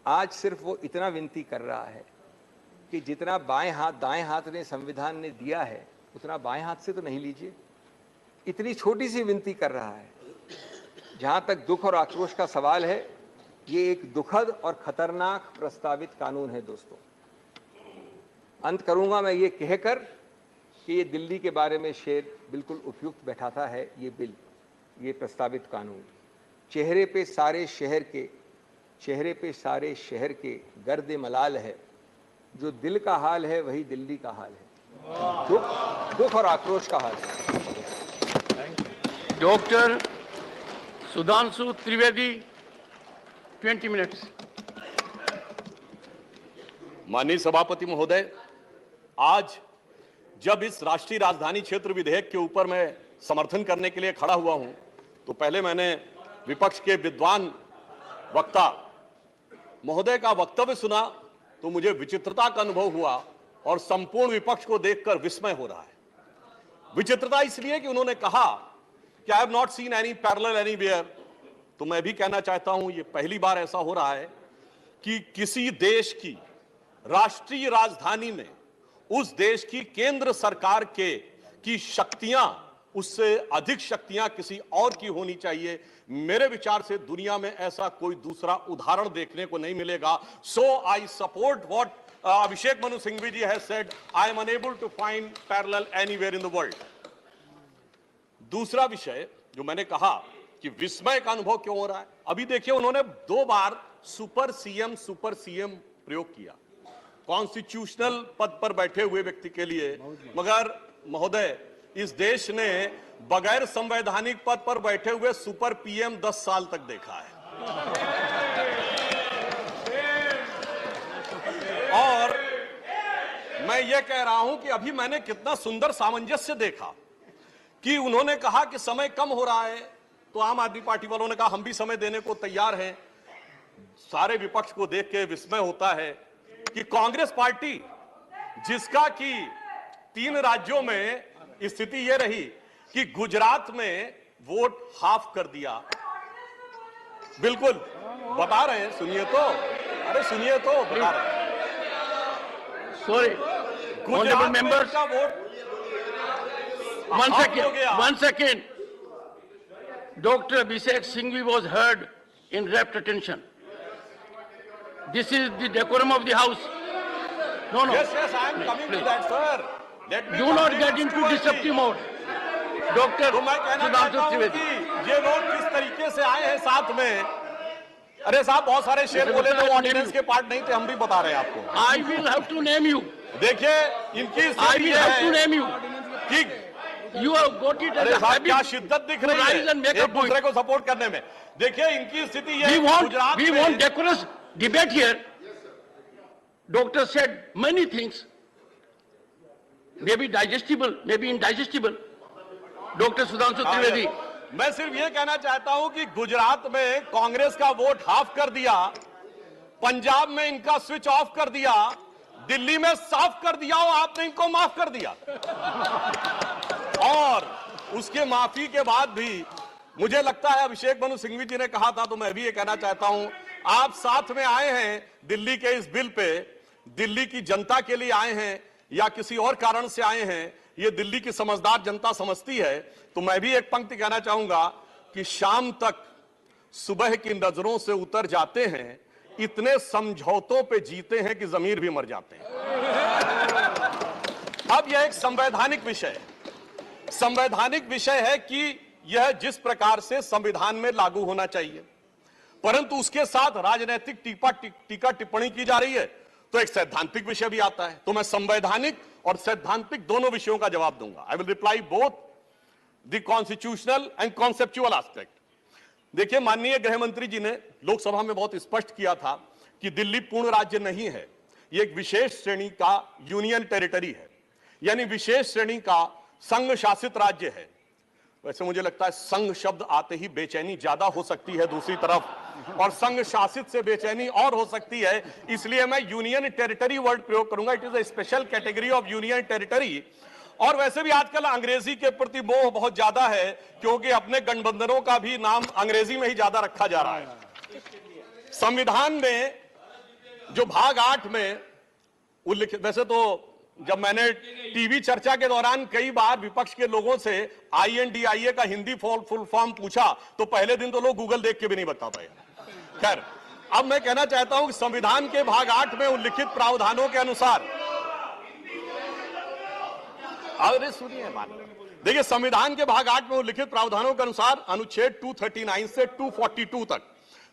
Speaker 3: आज सिर्फ वो इतना विनती कर रहा है कि जितना बाएं हाथ दाएं हाथ ने संविधान ने दिया है, उतना बाएं हाथ से तो नहीं लीजिए। इतनी छोटी सी विनती कर रहा है। जहां तक दुख और आक्रोश का सवाल है, ये एक दुखद और खतरनाक प्रस्तावित कानून है दोस्तों। अंत करूंगा मैं ये कहकर कि ये दिल्ली के बारे में शेर बिल्कुल उपयुक्त बैठाता है ये बिल, ये प्रस्तावित कानून। चेहरे पे सारे शहर के गर्द मलाल है, जो दिल का हाल है वही दिल्ली का हाल है। दुख और आक्रोश का हाल है।
Speaker 1: Doctor Sudhanshu Trivedi, 20 minutes.
Speaker 5: माननीय सभापति महोदय, आज जब इस राष्ट्रीय राजधानी क्षेत्र विधेयक के ऊपर मैं समर्थन करने के लिए खड़ा हुआ हूं, तो पहले मैंने विपक्ष के विद्वान वक्ता महोदय का वक्तव्य सुना तो मुझे विचित्रता का अनुभव हुआ और संपूर्ण विपक्ष को देखकर विस्मय हो रहा है। विचित्रता इसलिए कि उन्होंने कहा कि I have not seen any parallel anywhere. तो मैं भी कहना चाहता हूं, ये पहली बार ऐसा हो रहा है कि किसी देश की राष्ट्रीय राजधानी में उस देश की केंद्र सरकार की शक्तियां, उससे अधिक शक्तियां किसी और की होनी चाहिए। मेरे विचार से दुनिया में ऐसा कोई दूसरा उदाहरण देखने को नहीं मिलेगा। So I support what Abhishek Manu Singhvi ji has said, I am unable to find parallel anywhere in the world. दूसरा विषय जो मैंने कहा कि विस्मय का अनुभव क्यों हो रहा है, अभी देखिए उन्होंने 2 बार सुपर सीएम प्रयोग किया कॉन्स्टिट्यूशनल पद पर बैठे हुए व्यक्ति के लिए, मगर महोदय इस देश ने बगैर संवैधानिक पद पर बैठे हुए सुपर पीएम 10 साल तक देखा है। और मैं ये कह रहा हूं कि अभी मैंने कितना सुंदर सामंजस्य देखा कि उन्होंने कहा कि समय कम हो रहा है, तो आम आदमी पार्टी वालों ने कहा हम भी समय देने को तैयार हैं। सारे विपक्ष को देख के विस्मय होता है कि कांग्रेस पार्टी, जिसका कि 3 राज्यों में स्थिति यह रही कि गुजरात में वोट हाफ कर दिया। बिल्कुल बता रहे हैं, सुनिए तो, अरे सुनिए तो, बता रहे हैं।
Speaker 1: सॉरी,
Speaker 5: गुजरात मेंबर्स का vote
Speaker 1: one second. Dr. Abhishek Singhvi was heard in rapt attention. This is the decorum of the house. No.
Speaker 5: Yes, I am coming to that, sir. Let me
Speaker 1: Do not get into disruptive mode. Dr.
Speaker 5: तो मैं कहना चाहता हूं कि ये लोग किस तरीके से आए हैं साथ में। अरे साहब, बहुत सारे शेर बोले तो ऑर्डिनेंस के पार्ट नहीं थे, हम भी बता रहे हैं आपको।
Speaker 1: I will have to name you.
Speaker 5: देखिए इनकी
Speaker 1: I will have to name you.
Speaker 5: कि
Speaker 1: You have got it as
Speaker 5: अरे
Speaker 1: a
Speaker 5: साहब क्या
Speaker 1: habit
Speaker 5: शिद्दत दिख
Speaker 1: to
Speaker 5: रही
Speaker 1: rise and
Speaker 5: है
Speaker 1: make a
Speaker 5: एक दूसरे
Speaker 1: point.
Speaker 5: को सपोर्ट करने में। देखिए इनकी स्थिति ये
Speaker 1: We
Speaker 5: गुजरात
Speaker 1: want
Speaker 5: में
Speaker 1: decorous debate here. Doctor said many things, maybe digestible, maybe indigestible. Dr. Sudhanshu Trivedi.
Speaker 5: मैं सिर्फ ये कहना चाहता हूं कि गुजरात में कांग्रेस का वोट हाफ कर दिया, पंजाब में इनका स्विच ऑफ कर दिया, दिल्ली में साफ कर दिया और आपने इनको माफ कर दिया। और उसके माफी के बाद भी मुझे लगता है अभिषेक मनु सिंघवी जी ने कहा था, तो मैं भी ये कहना चाहता हूं, आप साथ में आए हैं दिल्ली के इस बिल पे, दिल्ली की जनता के लिए आए हैं या किसी और कारण से आए हैं, ये दिल्ली की समझदार जनता समझती है। तो मैं भी एक पंक्ति कहना चाहूंगा कि शाम तक सुबह की नजरों से उतर जाते हैं, इतने समझौतों पे जीते हैं कि जमीर भी मर जाते हैं। अब यह एक संवैधानिक विषय है। संवैधानिक विषय है कि यह जिस प्रकार से संविधान में लागू होना चाहिए, परंतु उसके साथ राजनीतिक टीका टिप्पणी की जा रही है, तो एक सैद्धांतिक विषय भी आता है। तो मैं संवैधानिक और सैद्धांतिक दोनों विषयों का जवाब दूंगा। I will reply both the constitutional and conceptual aspect. देखिए माननीय गृह मंत्री जी ने लोकसभा में बहुत स्पष्ट किया था कि दिल्ली पूर्ण राज्य नहीं है, यह एक विशेष श्रेणी का यूनियन टेरिटरी है, यानी विशेष श्रेणी का संघ शासित राज्य है। वैसे मुझे लगता है संघ शब्द आते ही बेचैनी ज्यादा हो सकती है दूसरी तरफ, और संघ शासित से बेचैनी और हो सकती है, इसलिए मैं यूनियन टेरिटरी वर्ड प्रयोग करूंगा। It is a special category of union territory. और वैसे भी आजकल अंग्रेजी के प्रति मोह बहुत ज्यादा है, क्योंकि अपने गठबंधनों का भी नाम अंग्रेजी में ही ज्यादा रखा जा रहा है। संविधान में जो भाग 8 में उल्लिखित, वैसे तो जब मैंने टीवी चर्चा के दौरान कई बार विपक्ष के लोगों से INDIA का हिंदी फुल फॉर्म पूछा, तो पहले दिन तो लोग गूगल देख के भी नहीं बता पाए। खैर, अब मैं कहना चाहता हूं कि संविधान के भाग 8 में उल्लिखित प्रावधानों के अनुसार, अरे सुनिए मान, देखिए संविधान के भाग 8 में उल्लिखित प्रावधानों के अनुसार अनुच्छेद 239 से 242 तक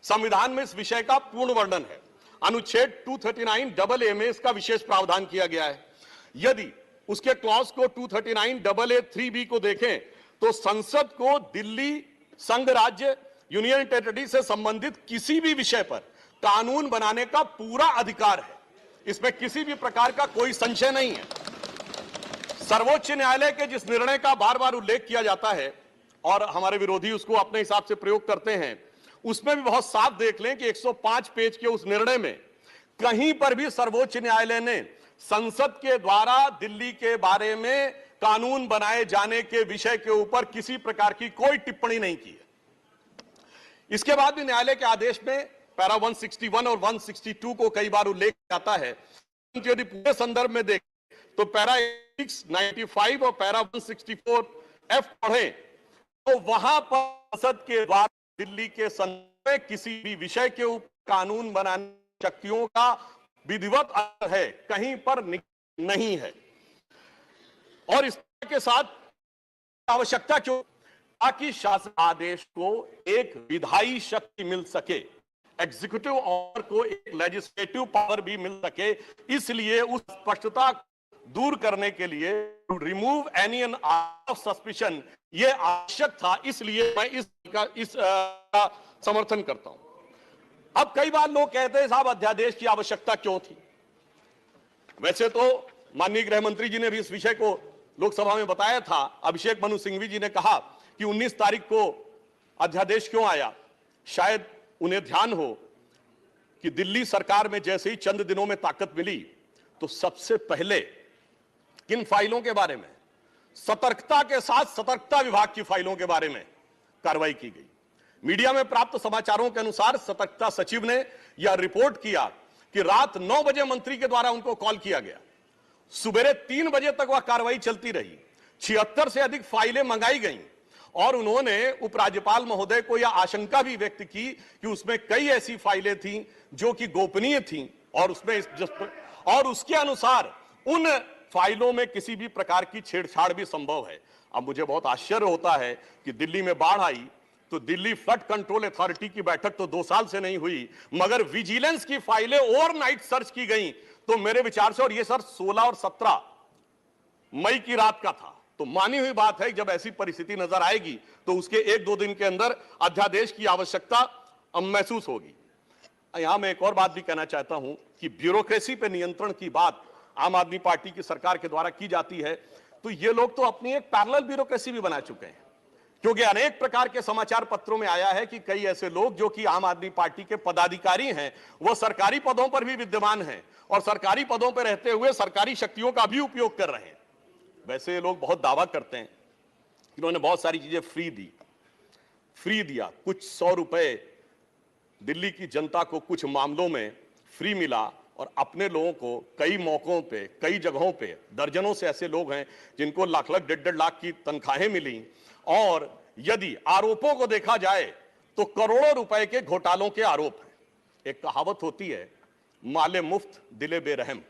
Speaker 5: संविधान में इस विषय का पूर्ण वर्णन है। अनुच्छेद 239AA में इसका विशेष प्रावधान किया गया है। यदि उसके क्लॉज को 239AA3B को देखें तो संसद को दिल्ली संघ राज्य यूनियन टेरिटरी से संबंधित किसी भी विषय पर कानून बनाने का पूरा अधिकार है। इसमें किसी भी प्रकार का कोई संशय नहीं है। सर्वोच्च न्यायालय के जिस निर्णय का बार बार उल्लेख किया जाता है और हमारे विरोधी उसको अपने हिसाब से प्रयोग करते हैं, उसमें भी बहुत साफ देख लें कि 105 पेज के उस निर्णय में कहीं पर भी सर्वोच्च न्यायालय ने संसद के द्वारा दिल्ली के बारे में कानून बनाए जाने के विषय के ऊपर किसी प्रकार की कोई टिप्पणी नहीं की है। इसके बाद भी न्यायालय के आदेश में पैरा 161 और 162 को कई बार उल्लेख आता है। यदि पूरे संदर्भ में देखें तो पैरा 695 और पैरा 164F पढ़ें तो वहां पर संसद के द्वारा दिल्ली के संदर्भ में किसी भी विषय के ऊपर कानून बनाने शक्तियों का विधिवत अर्थ है, कहीं पर नहीं है। और इसके साथ आवश्यकता क्यों, ताकि शासन आदेश को एक विधायी शक्ति मिल सके, एग्जीक्यूटिव ऑर्डर को एक लेजिस्लेटिव पावर भी मिल सके। इसलिए उस स्पष्टता दूर करने के लिए remove any an of suspicion ये आवश्यक था, इसलिए मैं इस समर्थन करता हूं। अब कई बार लोग कहते हैं साहब अध्यादेश की आवश्यकता क्यों थी। वैसे तो माननीय गृह मंत्री जी ने भी इस विषय को लोकसभा में बताया था। अभिषेक मनु सिंघवी जी ने कहा कि 19 तारीख को अध्यादेश क्यों आया। शायद उन्हें ध्यान हो कि दिल्ली सरकार में जैसे ही चंद दिनों में ताकत मिली तो सबसे पहले किन फाइलों के बारे में, सतर्कता के साथ सतर्कता विभाग की फाइलों के बारे में कार्रवाई की गई। मीडिया में प्राप्त समाचारों के अनुसार सतर्कता सचिव ने यह रिपोर्ट किया कि रात 9 बजे मंत्री के द्वारा उनको कॉल किया गया, सुबह 3 बजे तक वह कार्रवाई चलती रही, 76 से अधिक फाइलें मंगाई गईं और उन्होंने उपराज्यपाल महोदय को यह आशंका भी व्यक्त की कि उसमें कई ऐसी फाइलें थीं जो कि गोपनीय थीं और उसके अनुसार उन फाइलों में किसी भी प्रकार की छेड़छाड़ भी संभव है। अब मुझे बहुत आश्चर्य होता है कि दिल्ली में बाढ़ आई तो दिल्ली फ्लड कंट्रोल अथॉरिटी की बैठक तो 2 साल से नहीं हुई, मगर विजिलेंस की फाइलें ओवरनाइट सर्च की गई। तो मेरे विचार से, और ये सर 16 और 17 मई की रात का था, तो मानी हुई बात है, जब ऐसी परिस्थिति नजर आएगी तो उसके 1-2 दिन के अंदर अध्यादेश की आवश्यकता महसूस होगी। यहां मैं एक और बात भी कहना चाहता हूं कि ब्यूरोक्रेसी पे नियंत्रण की बात आम आदमी पार्टी की सरकार के द्वारा की जाती है, तो ये लोग तो अपनी एक पैरेलल ब्यूरोक्रेसी भी बना चुके हैं, क्योंकि अनेक प्रकार के समाचार पत्रों में आया है कि कई ऐसे लोग जो कि आम आदमी पार्टी के पदाधिकारी हैं, वो सरकारी पदों पर भी विद्यमान हैं और सरकारी पदों पर रहते हुए सरकारी शक्तियों का भी उपयोग कर रहे हैं। वैसे ये लोग बहुत दावा करते हैं कि उन्होंने बहुत सारी चीजें फ्री दिया, कुछ 100 रुपए दिल्ली की जनता को कुछ मामलों में फ्री मिला और अपने लोगों को कई मौकों पे, कई जगहों पे, दर्जनों से ऐसे लोग हैं जिनको लाख लाख 1.5 लाख की तनख्वाहें मिली। और यदि आरोपों को देखा जाए तो करोड़ों रुपए के घोटालों के आरोप हैं। एक कहावत होती है, माले मुफ्त दिले बेरहम।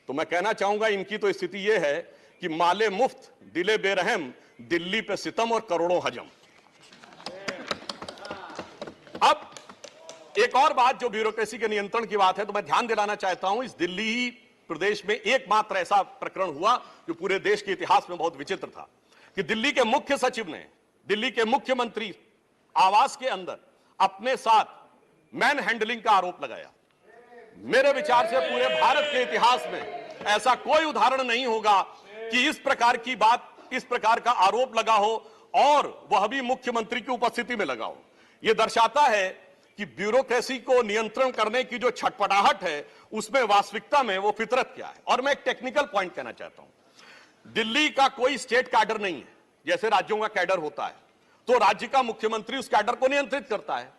Speaker 5: तो मैं कहना चाहूंगा इनकी तो स्थिति यह है कि माले मुफ्त दिले बेरहम, दिल्ली पे सितम और करोड़ों हजम। अब एक और बात जो ब्यूरोक्रेसी के नियंत्रण की बात है, तो मैं ध्यान दिलाना चाहता हूं, इस दिल्ली प्रदेश में एकमात्र ऐसा प्रकरण हुआ जो पूरे देश के इतिहास में बहुत विचित्र था कि दिल्ली के मुख्य सचिव ने दिल्ली के मुख्यमंत्री आवास के अंदर अपने साथ मैन हैंडलिंग का आरोप लगाया। मेरे विचार से पूरे भारत के इतिहास में ऐसा कोई उदाहरण नहीं होगा कि इस प्रकार की बात, इस प्रकार का आरोप लगा हो और वह भी मुख्यमंत्री की उपस्थिति में लगा हो। यह दर्शाता है कि ब्यूरोक्रेसी को नियंत्रण करने की जो छटपटाहट है उसमें वास्तविकता में वो फितरत क्या है। और मैं एक टेक्निकल पॉइंट कहना चाहता हूं, दिल्ली का कोई स्टेट कैडर नहीं है, जैसे राज्यों का कैडर होता है तो राज्य का मुख्यमंत्री उस कैडर को नियंत्रित करता है।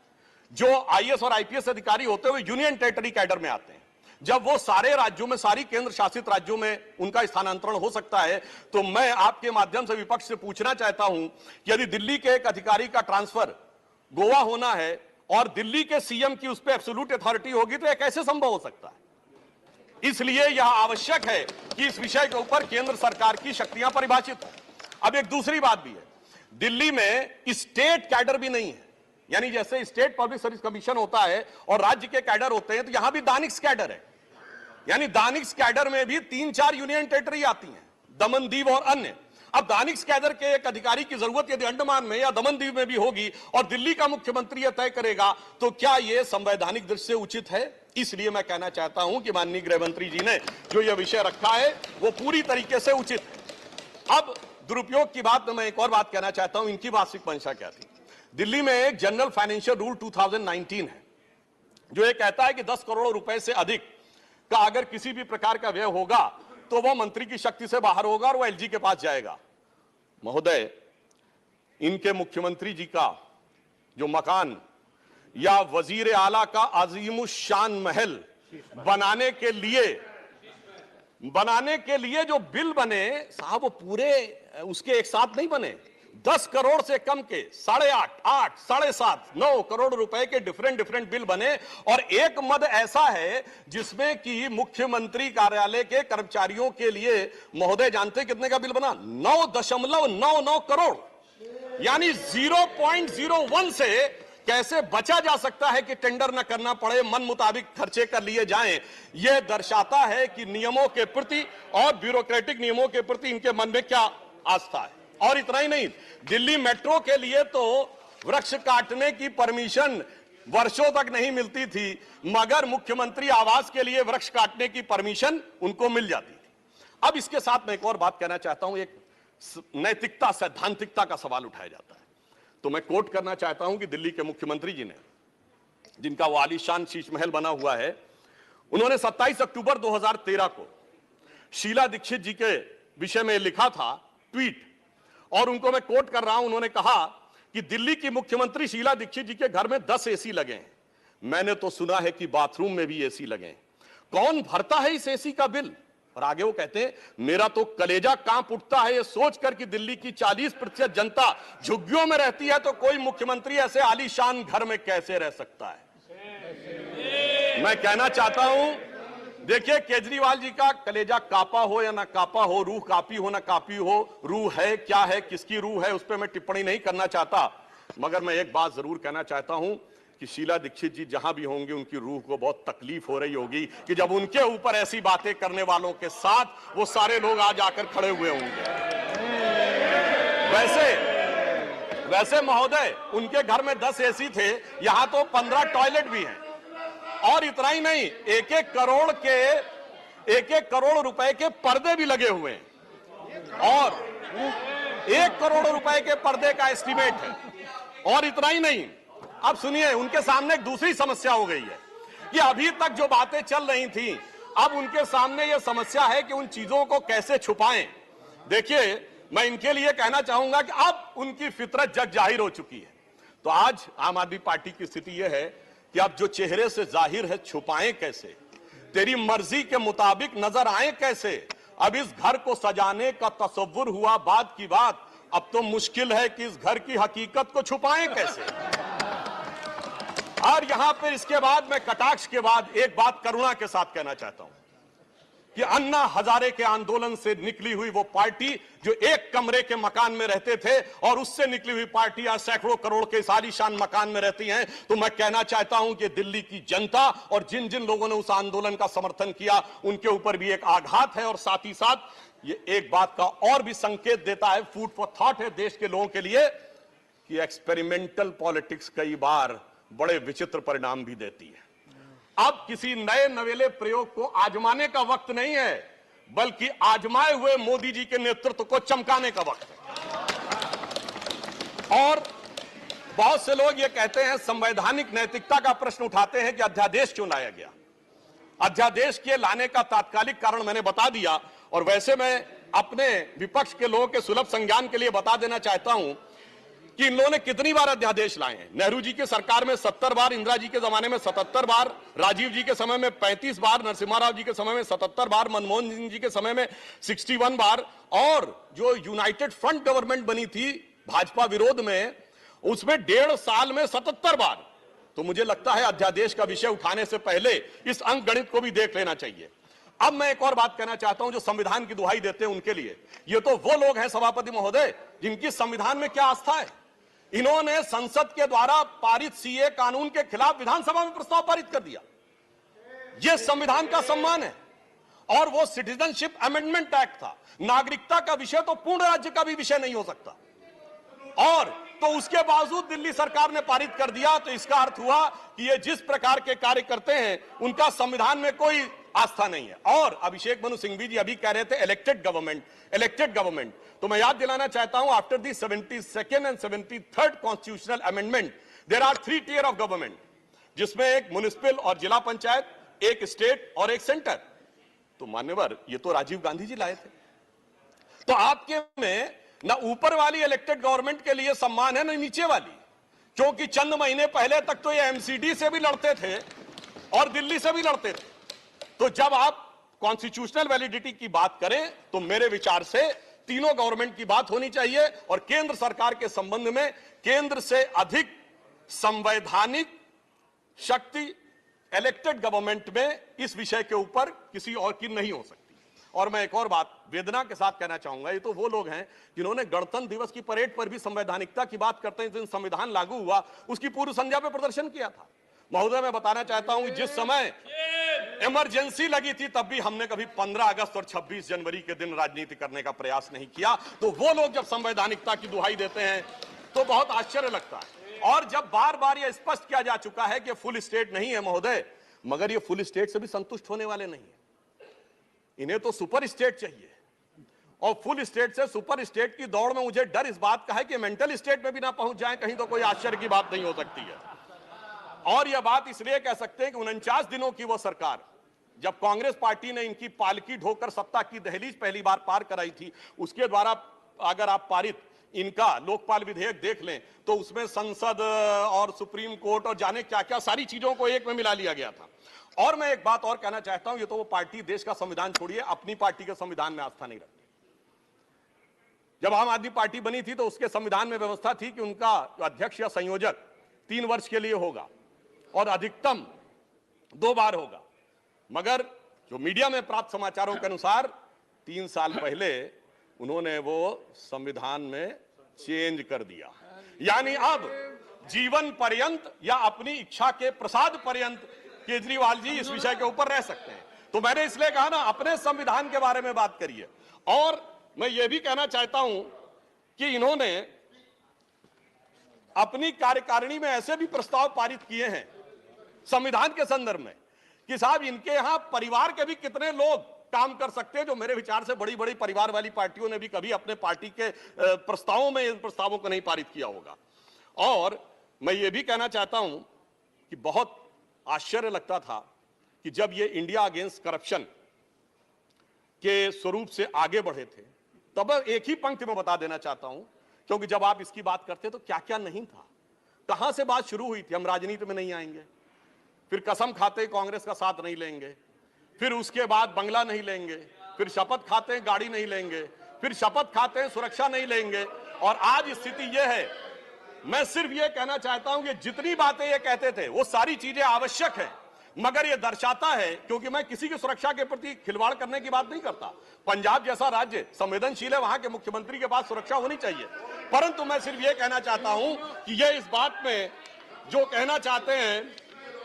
Speaker 5: जो आईएएस और आईपीएस अधिकारी होते हुए यूनियन टेरिटरी कैडर में आते हैं, जब वो सारे राज्यों में, सारी केंद्र शासित राज्यों में उनका स्थानांतरण हो सकता है, तो मैं आपके माध्यम से विपक्ष से पूछना चाहता हूं कि यदि दिल्ली के एक अधिकारी का ट्रांसफर गोवा होना है और दिल्ली के सीएम की उस पर एब्सोल्यूट अथॉरिटी होगी तो यह कैसे संभव हो सकता है। इसलिए यह आवश्यक है कि इस विषय के ऊपर केंद्र सरकार की शक्तियां परिभाषित हो। अब एक दूसरी बात भी है, दिल्ली में स्टेट कैडर भी नहीं है, यानी जैसे स्टेट पब्लिक सर्विस कमीशन होता है और राज्य के कैडर होते हैं, तो यहां भी दानिक्स कैडर है। यानी दानिक्स कैडर में भी 3-4 यूनियन टेरिटरी आती हैं, दमन दीव और अन्य। अब दानिक्स कैडर के एक अधिकारी की जरूरत यदि अंडमान में या दमन दीव में भी होगी और दिल्ली का मुख्यमंत्री यह तय करेगा, तो क्या यह संवैधानिक दृष्टि से उचित है। इसलिए मैं कहना चाहता हूं कि माननीय गृह मंत्री जी ने जो यह विषय रखा है वो पूरी तरीके से उचित है। अब दुरुपयोग की बात में मैं एक और बात कहना चाहता हूं, इनकी वास्तविक मंशा क्या थी। दिल्ली में एक जनरल फाइनेंशियल रूल 2019 है जो ये कहता है कि 10 करोड़ रुपए से अधिक का अगर किसी भी प्रकार का व्यय होगा तो वह मंत्री की शक्ति से बाहर होगा और वह एलजी के पास जाएगा। महोदय, इनके मुख्यमंत्री जी का जो मकान या वजीर आला का अजीमुशान महल बनाने के लिए जो बिल बने साहब, वो पूरे उसके एक साथ नहीं बने। 10 करोड़ से कम के 8.5, 8, 7.5, 9 करोड़ रुपए के डिफरेंट बिल बने और एक मद ऐसा है जिसमें कि मुख्यमंत्री कार्यालय के कर्मचारियों के लिए, महोदय जानते कितने का बिल बना? 9.99 करोड़। यानी 0.01 से कैसे बचा जा सकता है कि टेंडर न करना पड़े, मन मुताबिक खर्चे कर लिए जाएं। यह दर्शाता है कि नियमों के प्रति और ब्यूरोक्रेटिक नियमों के प्रति इनके मन में क्या आस्था है। और इतना ही नहीं, दिल्ली मेट्रो के लिए तो वृक्ष काटने की परमिशन वर्षों तक नहीं मिलती थी, मगर मुख्यमंत्री आवास के लिए वृक्ष काटने की परमिशन उनको मिल जाती थी। अब इसके साथ मैं एक और बात कहना चाहता हूं, एक नैतिकता, सैद्धांतिकता का सवाल उठाया जाता है। तो मैं कोट करना चाहता हूं कि दिल्ली के मुख्यमंत्री जी ने, जिनका वो आलीशान शीश महल बना हुआ है, उन्होंने 27 अक्टूबर 2013 को शीला दीक्षित जी के विषय में लिखा था ट्वीट, और उनको मैं कोट कर रहा हूं। उन्होंने कहा कि दिल्ली की मुख्यमंत्री शीला दीक्षित जी के घर में 10 एसी लगे हैं, मैंने तो सुना है कि बाथरूम में भी एसी लगे हैं, कौन भरता है इस एसी का बिल। और आगे वो कहते हैं, मेरा तो कलेजा कांप उठता है ये सोचकर कि दिल्ली की 40% जनता झुग्गियों में रहती है, तो कोई मुख्यमंत्री ऐसे आलीशान घर में कैसे रह सकता है। मैं कहना चाहता हूं, देखिए, केजरीवाल जी का कलेजा कापा हो या ना कापा हो, रूह कापी हो ना कापी हो, रूह है क्या है, किसकी रूह है, उस पर मैं टिप्पणी नहीं करना चाहता, मगर मैं एक बात जरूर कहना चाहता हूं कि शीला दीक्षित जी जहां भी होंगे उनकी रूह को बहुत तकलीफ हो रही होगी कि जब उनके ऊपर ऐसी बातें करने वालों के साथ वो सारे लोग आज आकर खड़े हुए होंगे। वैसे महोदय, उनके घर में 10 एसी थे, यहां तो 15 टॉयलेट भी हैं। और इतना ही नहीं, एक एक करोड़ रुपए के पर्दे भी लगे हुए हैं, और 1 करोड़ रुपए के पर्दे का एस्टीमेट है। और इतना ही नहीं, अब सुनिए, उनके सामने एक दूसरी समस्या हो गई है कि अभी तक जो बातें चल रही थी, अब उनके सामने यह समस्या है कि उन चीजों को कैसे छुपाएं। देखिए, मैं इनके लिए कहना चाहूंगा कि अब उनकी फितरत जग जाहिर हो चुकी है। तो आज आम आदमी पार्टी की स्थिति यह है कि अब जो चेहरे से जाहिर है, छुपाएं कैसे, तेरी मर्जी के मुताबिक नजर आए कैसे। अब इस घर को सजाने का तसव्वुर हुआ बात की बात, अब तो मुश्किल है कि इस घर की हकीकत को छुपाएं कैसे। और यहां पर इसके बाद मैं कटाक्ष के बाद एक बात करुणा के साथ कहना चाहता हूं कि अन्ना हजारे के आंदोलन से निकली हुई वो पार्टी जो एक कमरे के मकान में रहते थे, और उससे निकली हुई पार्टी आज सैकड़ों करोड़ के आलीशान मकान में रहती हैं, तो मैं कहना चाहता हूं कि दिल्ली की जनता और जिन जिन लोगों ने उस आंदोलन का समर्थन किया, उनके ऊपर भी एक आघात है। और साथ ही साथ ये एक बात का और भी संकेत देता है, फूड फॉर थॉट है देश के लोगों के लिए, कि एक्सपेरिमेंटल पॉलिटिक्स कई बार बड़े विचित्र परिणाम भी देती है। अब किसी नए नवेले प्रयोग को आजमाने का वक्त नहीं है, बल्कि आजमाए हुए मोदी जी के नेतृत्व को चमकाने का वक्त है। और बहुत से लोग ये कहते हैं, संवैधानिक नैतिकता का प्रश्न उठाते हैं कि अध्यादेश क्यों लाया गया। अध्यादेश के लाने का तात्कालिक कारण मैंने बता दिया, और वैसे मैं अपने विपक्ष के लोगों के सुलभ संज्ञान के लिए बता देना चाहता हूं कि इन लोगों ने कितनी बार अध्यादेश लाए हैं। नेहरू जी की सरकार में 70 बार, इंदिरा जी के जमाने में 77 बार, राजीव जी के समय में 35 बार, नरसिम्हा राव जी के समय में 77 बार, मनमोहन सिंह जी के समय में 61 बार, और जो यूनाइटेड फ्रंट गवर्नमेंट बनी थी भाजपा विरोध में, उसमें 1.5 साल में 77 बार। तो मुझे लगता है अध्यादेश का विषय उठाने से पहले इस अंक गणित को भी देख लेना चाहिए। अब मैं एक और बात कहना चाहता हूं, जो संविधान की दुहाई देते हैं उनके लिए, ये तो वो लोग हैं सभापति महोदय जिनकी संविधान में क्या आस्था है। इन्होंने संसद के द्वारा पारित सीए कानून के खिलाफ विधानसभा में प्रस्ताव पारित कर दिया। यह संविधान का सम्मान है। और वो सिटीजनशिप अमेंडमेंट एक्ट था। नागरिकता का विषय तो पूर्ण राज्य का भी विषय नहीं हो सकता, और तो उसके बावजूद दिल्ली सरकार ने पारित कर दिया। तो इसका अर्थ हुआ कि ये जिस प्रकार के कार्य करते हैं, उनका संविधान में कोई आस्था नहीं है। और अभिषेक मनु सिंघवी जी अभी कह रहे थे इलेक्टेड गवर्नमेंट, तो मैं याद दिलाना चाहता हूं, after the 72nd and 73rd constitutional amendment there are 3 tier of government, जिसमें एक म्युनिसिपल और जिला पंचायत, एक स्टेट और एक सेंटर। तो मान्यवर, ये तो राजीव गांधी जी लाए थे। तो आपके में ना ऊपर वाली इलेक्टेड गवर्नमेंट के लिए सम्मान है, ना नीचे वाली, क्योंकि चंद महीने पहले तक तो ये एमसीडी से भी लड़ते थे और दिल्ली से भी लड़ते थे। तो जब आप कॉन्स्टिट्यूशनल वैलिडिटी की बात करें, तो मेरे विचार से तीनों गवर्नमेंट की बात होनी चाहिए, और केंद्र सरकार के संबंध में केंद्र से अधिक संवैधानिक शक्ति इलेक्टेड गवर्नमेंट में इस विषय के ऊपर किसी और की नहीं हो सकती। और मैं एक और बात वेदना के साथ कहना चाहूंगा, ये तो वो लोग हैं जिन्होंने गणतंत्र दिवस की परेड पर भी संवैधानिकता की बात करते हैं, जिस दिन संविधान लागू हुआ उसकी पूर्व संध्या पे प्रदर्शन किया था। महोदय, मैं बताना चाहता हूं, जिस समय इमरजेंसी लगी थी, तब भी हमने कभी 15 अगस्त और 26 जनवरी के दिन राजनीति करने का प्रयास नहीं किया। तो वो लोग जब संवैधानिकता की दुहाई देते हैं तो बहुत आश्चर्य लगता है। और जब बार बार यह स्पष्ट किया जा चुका है कि फुल स्टेट नहीं है महोदय, मगर ये फुल स्टेट से भी संतुष्ट होने वाले नहीं है। इन्हें तो सुपर स्टेट चाहिए, और फुल स्टेट से सुपर स्टेट की दौड़ में मुझे डर इस बात का है कि मेंटल स्टेट में भी ना पहुंच जाए कहीं, तो कोई आश्चर्य की बात नहीं हो सकती है। और यह बात इसलिए कह सकते हैं कि 49 दिनों की वो सरकार, जब कांग्रेस पार्टी ने इनकी पालकी ढोकर सत्ता की दहलीज पहली बार पार कराई थी, उसके द्वारा अगर आप पारित इनका लोकपाल विधेयक देख लें, तो उसमें संसद और सुप्रीम कोर्ट और जाने क्या क्या सारी चीजों को एक में मिला लिया गया था। और मैं एक बात और कहना चाहता हूं, ये तो वो पार्टी देश का संविधान छोड़िए, अपनी पार्टी के संविधान में आस्था नहीं रखती। जब आम आदमी पार्टी बनी थी तो उसके संविधान में व्यवस्था थी कि उनका अध्यक्ष या संयोजक 3 वर्ष के लिए होगा और अधिकतम 2 बार होगा। मगर जो मीडिया में प्राप्त समाचारों के अनुसार 3 साल पहले उन्होंने वो संविधान में चेंज कर दिया, यानी अब जीवन पर्यंत या अपनी इच्छा के प्रसाद पर्यंत केजरीवाल जी इस विषय के ऊपर रह सकते हैं। तो मैंने इसलिए कहा ना, अपने संविधान के बारे में बात करिए। और मैं ये भी कहना चाहता हूं कि इन्होंने अपनी कार्यकारिणी में ऐसे भी प्रस्ताव पारित किए हैं संविधान के संदर्भ में कि साहब इनके यहां परिवार के भी कितने लोग काम कर सकते हैं, जो मेरे विचार से बड़ी बड़ी परिवार वाली पार्टियों ने भी कभी अपने पार्टी के प्रस्तावों में इन प्रस्तावों को नहीं पारित किया होगा। और मैं ये भी कहना चाहता हूं कि बहुत आश्चर्य लगता था कि जब ये इंडिया अगेंस्ट करप्शन के स्वरूप से आगे बढ़े थे, तब एक ही पंक्ति में बता देना चाहता हूं, क्योंकि जब आप इसकी बात करते तो क्या क्या नहीं था, कहां से बात शुरू हुई थी। हम राजनीति में नहीं आएंगे, फिर कसम खाते कांग्रेस का साथ नहीं लेंगे, फिर उसके बाद बंगला नहीं लेंगे, फिर शपथ खाते हैं गाड़ी नहीं लेंगे, फिर शपथ खाते हैं सुरक्षा नहीं लेंगे, और आज स्थिति यह है। मैं सिर्फ यह कहना चाहता हूं कि जितनी बातें ये कहते थे वो सारी चीजें आवश्यक है, मगर यह दर्शाता है, क्योंकि मैं किसी की सुरक्षा के प्रति खिलवाड़ करने की बात नहीं करता। पंजाब जैसा राज्य संवेदनशील है, वहां के मुख्यमंत्री के पास सुरक्षा होनी चाहिए, परंतु मैं सिर्फ यह कहना चाहता हूं कि यह इस बात में जो कहना चाहते हैं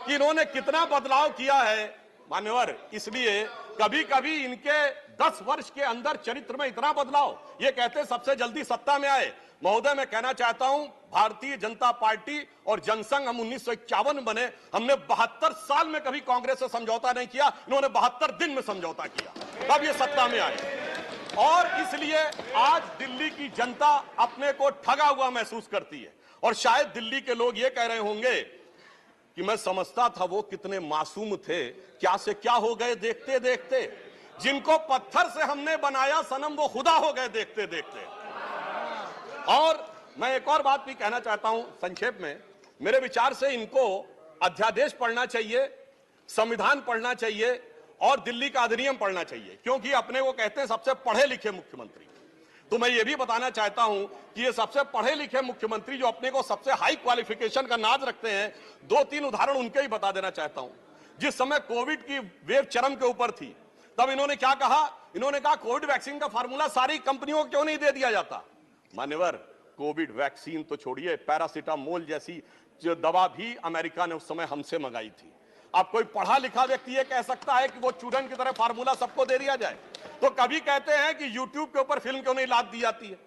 Speaker 5: कि इन्होंने कितना बदलाव किया है मान्यवर, इसलिए कभी कभी इनके 10 वर्ष के अंदर चरित्र में इतना बदलाव, ये कहते सबसे जल्दी सत्ता में आए। महोदय मैं कहना चाहता हूं, भारतीय जनता पार्टी और जनसंघ हम 1951 बने, हमने 72 साल में कभी कांग्रेस से समझौता नहीं किया, इन्होंने 72 दिन में समझौता किया, तब ये सत्ता में आए। और इसलिए आज दिल्ली की जनता अपने को ठगा हुआ महसूस करती है, और शायद दिल्ली के लोग ये कह रहे होंगे कि मैं समझता था वो कितने मासूम थे, क्या से क्या हो गए देखते देखते, जिनको पत्थर से हमने बनाया सनम वो खुदा हो गए देखते देखते। और मैं एक और बात भी कहना चाहता हूं संक्षेप में, मेरे विचार से इनको अध्यादेश पढ़ना चाहिए, संविधान पढ़ना चाहिए और दिल्ली का अधिनियम पढ़ना चाहिए, क्योंकि अपने को कहते हैं सबसे पढ़े लिखे मुख्यमंत्री। तो मैं ये भी बताना चाहता हूं कि ये सबसे पढ़े लिखे मुख्यमंत्री जो अपने को सबसे हाई क्वालिफिकेशन का नाज रखते हैं, 2-3 उदाहरण उनके ही बता देना चाहता हूं। जिस समय कोविड की वेव चरम के ऊपर थी, तब इन्होंने क्या कहा, इन्होंने कहा कोविड वैक्सीन का फार्मूला सारी कंपनियों को क्यों नहीं दे दिया जाता। मान्यवर, कोविड वैक्सीन तो छोड़िए, पैरासीटामोल जैसी जो दवा भी अमेरिका ने उस समय हमसे मंगाई थी। अब कोई पढ़ा लिखा व्यक्ति ये कह सकता है कि वो चूरन की तरह फार्मूला सबको दे दिया जाए। तो कभी कहते हैं कि यूट्यूब के ऊपर फिल्म क्यों नहीं लाद दी जाती है।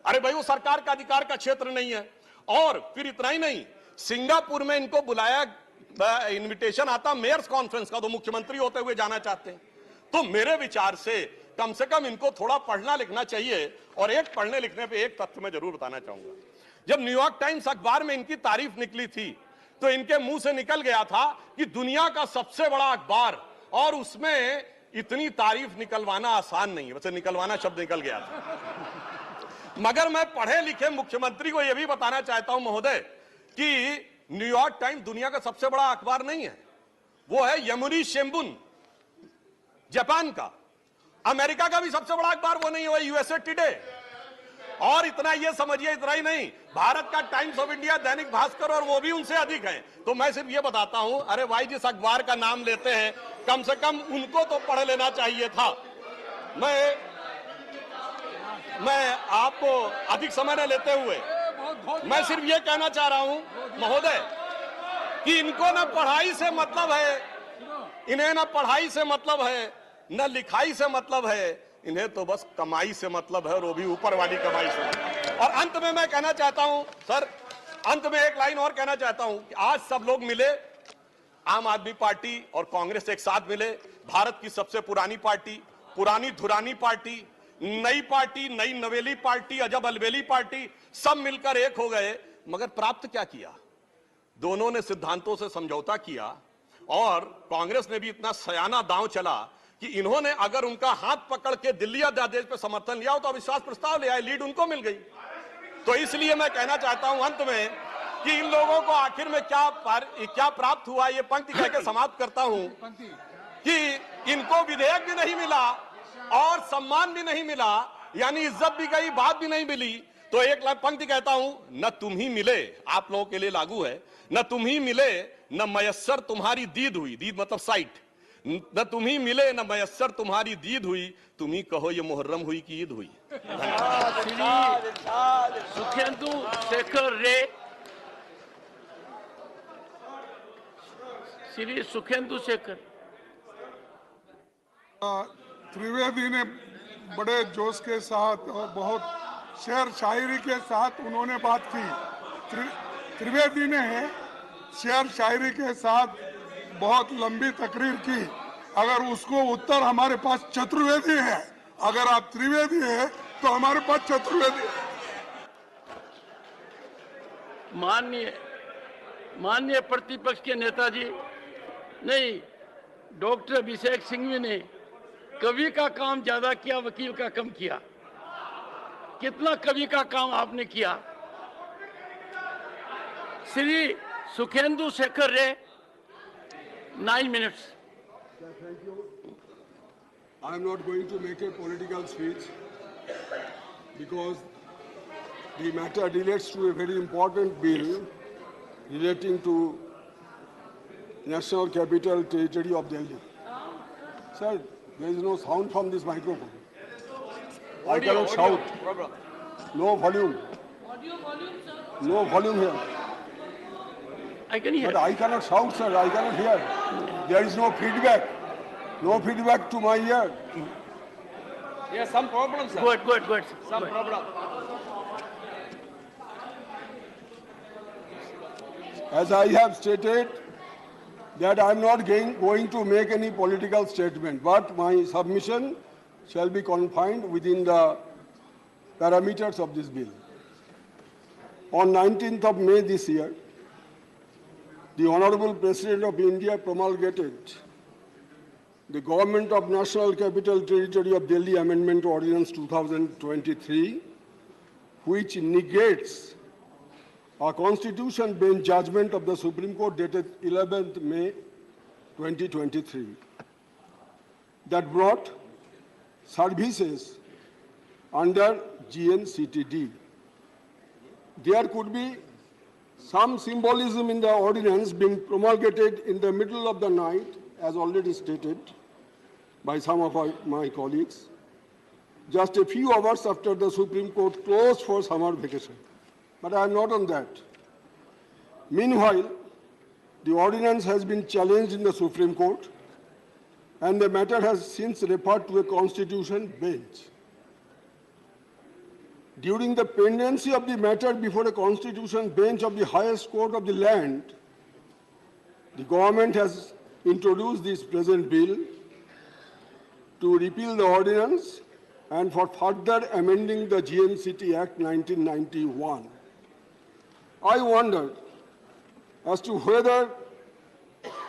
Speaker 5: अरे भाई, वो सरकार का अधिकार का क्षेत्र नहीं है। और फिर इतना ही नहीं, सिंगापुर में इनको बुलाया, इनविटेशन आता मेयर्स कॉन्फ्रेंस का, तो मुख्यमंत्री होते हुए जाना चाहते हैं। तो मेरे विचार से कम इनको थोड़ा पढ़ना लिखना चाहिए। और एक पढ़ने लिखने पे एक तथ्य मैं जरूर बताना चाहूंगा, जब न्यूयॉर्क टाइम्स अखबार में इनकी तारीफ निकली थी तो इनके मुंह से निकल गया था कि दुनिया का सबसे बड़ा अखबार, और उसमें इतनी तारीफ निकलवाना आसान नहीं है। वैसे निकलवाना शब्द निकल गया था, मगर मैं पढ़े लिखे मुख्यमंत्री को यह भी बताना चाहता हूं महोदय कि न्यूयॉर्क टाइम्स दुनिया का सबसे बड़ा अखबार नहीं है, वो है यमुनी शिंबुन जापान का। अमेरिका का भी सबसे बड़ा अखबार वो नहीं है, वो यूएसए टुडे। और इतना ये समझिए, इतना ही नहीं, भारत का times of India, Dainik Bhaskar, और वो भी उनसे अधिक है। तो मैं सिर्फ ये बताता हूं, अरे भाई जिस अखबार का नाम लेते हैं कम से कम उनको तो पढ़ लेना चाहिए था। मैं आपको अधिक समय न लेते हुए मैं सिर्फ ये कहना चाह रहा हूं महोदय कि इनको न पढ़ाई से मतलब है, इन्हें न पढ़ाई से मतलब है, न लिखाई से मतलब है, इन्हें तो बस कमाई से मतलब है, और वो भी ऊपर वाली कमाई से। और अंत में मैं कहना चाहता हूं सर, अंत में एक लाइन और कहना चाहता हूं कि आज सब लोग मिले, आम आदमी पार्टी और कांग्रेस एक साथ मिले, भारत की सबसे पुरानी पार्टी, पुरानी धुरानी पार्टी, नई नवेली पार्टी, अजब अलबेली पार्टी, सब मिलकर एक हो गए। मगर प्राप्त क्या किया? दोनों ने सिद्धांतों से समझौता किया, और कांग्रेस ने भी इतना सयाना दांव चला कि इन्होंने अगर उनका हाथ पकड़ के दिल्ली अध्यादेश पर समर्थन लिया हो तो अविश्वास प्रस्ताव ले आए, लीड उनको मिल गई। तो इसलिए मैं कहना चाहता हूं अंत में कि इन लोगों को आखिर में क्या प्राप्त हुआ, ये पंक्ति कह के समाप्त करता हूं कि इनको विधेयक भी नहीं मिला और सम्मान भी नहीं मिला, यानी इज्जत भी गई, बात भी नहीं मिली। तो एक पंक्ति कहता हूं, न तुम ही मिले, आप लोगों के लिए लागू है, न तुम ही मिले न मयस्सर तुम्हारी दीद हुई, दीद मतलब साइट, न तुम ही मिले न मयस्सर तुम्हारी दीद हुई, तुम ही कहो ये मुहर्रम हुई कि ईद हुई।
Speaker 1: सुखेंदु शेखर रे, श्री सुखेंदु शेखर।
Speaker 4: त्रिवेदी ने बड़े जोश के साथ और बहुत शेर शायरी के साथ उन्होंने बात की। त्रिवेदी ने शेर शायरी के साथ बहुत लंबी तकरीर की। अगर उसको उत्तर हमारे पास चतुर्वेदी है, अगर आप त्रिवेदी है तो हमारे पास चतुर्वेदी है।
Speaker 1: माननीय प्रतिपक्ष के नेताजी, नहीं, डॉक्टर अभिषेक सिंघवी ने कवि का काम ज्यादा किया, वकील का कम किया। कितना कवि का काम आपने किया। श्री सुखेंदु शेखर रे, 9 minutes.
Speaker 6: Thank you. I am not going to make a political speech because the matter relates to a very important bill relating to National Capital Territory of Delhi. Sir, there is no sound from this microphone. I cannot shout. No volume. No volume here.
Speaker 1: I can hear.
Speaker 6: But I cannot shout, sir. I cannot hear. There is no feedback. No feedback to my ear.
Speaker 3: Yes, some problem, sir.
Speaker 1: Good.
Speaker 3: Some problem.
Speaker 6: As I have stated, that I am not going to make any political statement, but my submission shall be confined within the parameters of this bill. On 19th of May this year, the Honorable President of India promulgated the Government of National Capital Territory of Delhi Amendment Ordinance 2023, which negates a Constitution bench judgment of the Supreme Court dated 11th May 2023 that brought services under GNCTD. There could be some symbolism in the ordinance being promulgated in the middle of the night, as already stated by some of my colleagues, just a few hours after the Supreme Court closed for summer vacation. But I am not on that. Meanwhile, the ordinance has been challenged in the Supreme Court, and the matter has since referred to a constitution bench. During the pendency of the matter before a constitution bench of the highest court of the land, the government has introduced this present bill to repeal the ordinance and for further amending the GNCT Act 1991. I wondered as to whether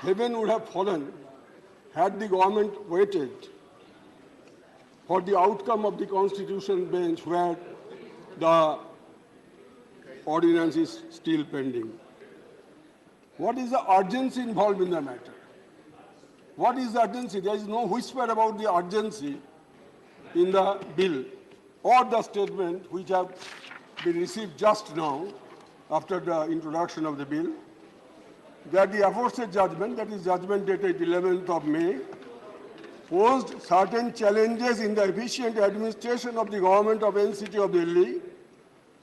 Speaker 6: heaven would have fallen had the government waited for the outcome of the constitution bench where the ordinance is still pending. What is the urgency involved in the matter? What is the urgency? There is no whisper about the urgency in the bill or the statement which have been received just now after the introduction of the bill, that the aforesaid judgment, that is judgment dated 11th of May, posed certain challenges in the efficient administration of the government of NCT of Delhi,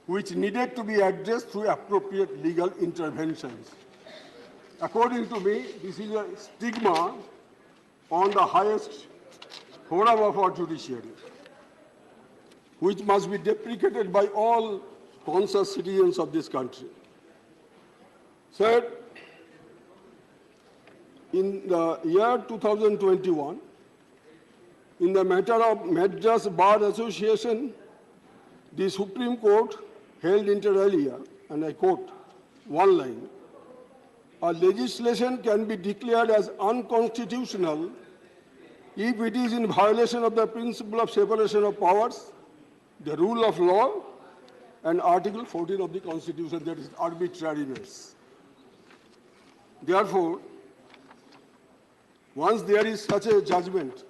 Speaker 6: which needed to be addressed through appropriate legal interventions. According to me, this is a stigma on the highest forum of our judiciary, which must be deprecated by all conscious citizens of this country. Third, in the year 2021, in the matter of Madras Bar Association, the Supreme Court held inter alia, and I quote one line, "A legislation can be declared as unconstitutional if it is in violation of the principle of separation of powers, the rule of law, and Article 14 of the Constitution, that is arbitrariness." Therefore, once there is such a judgment,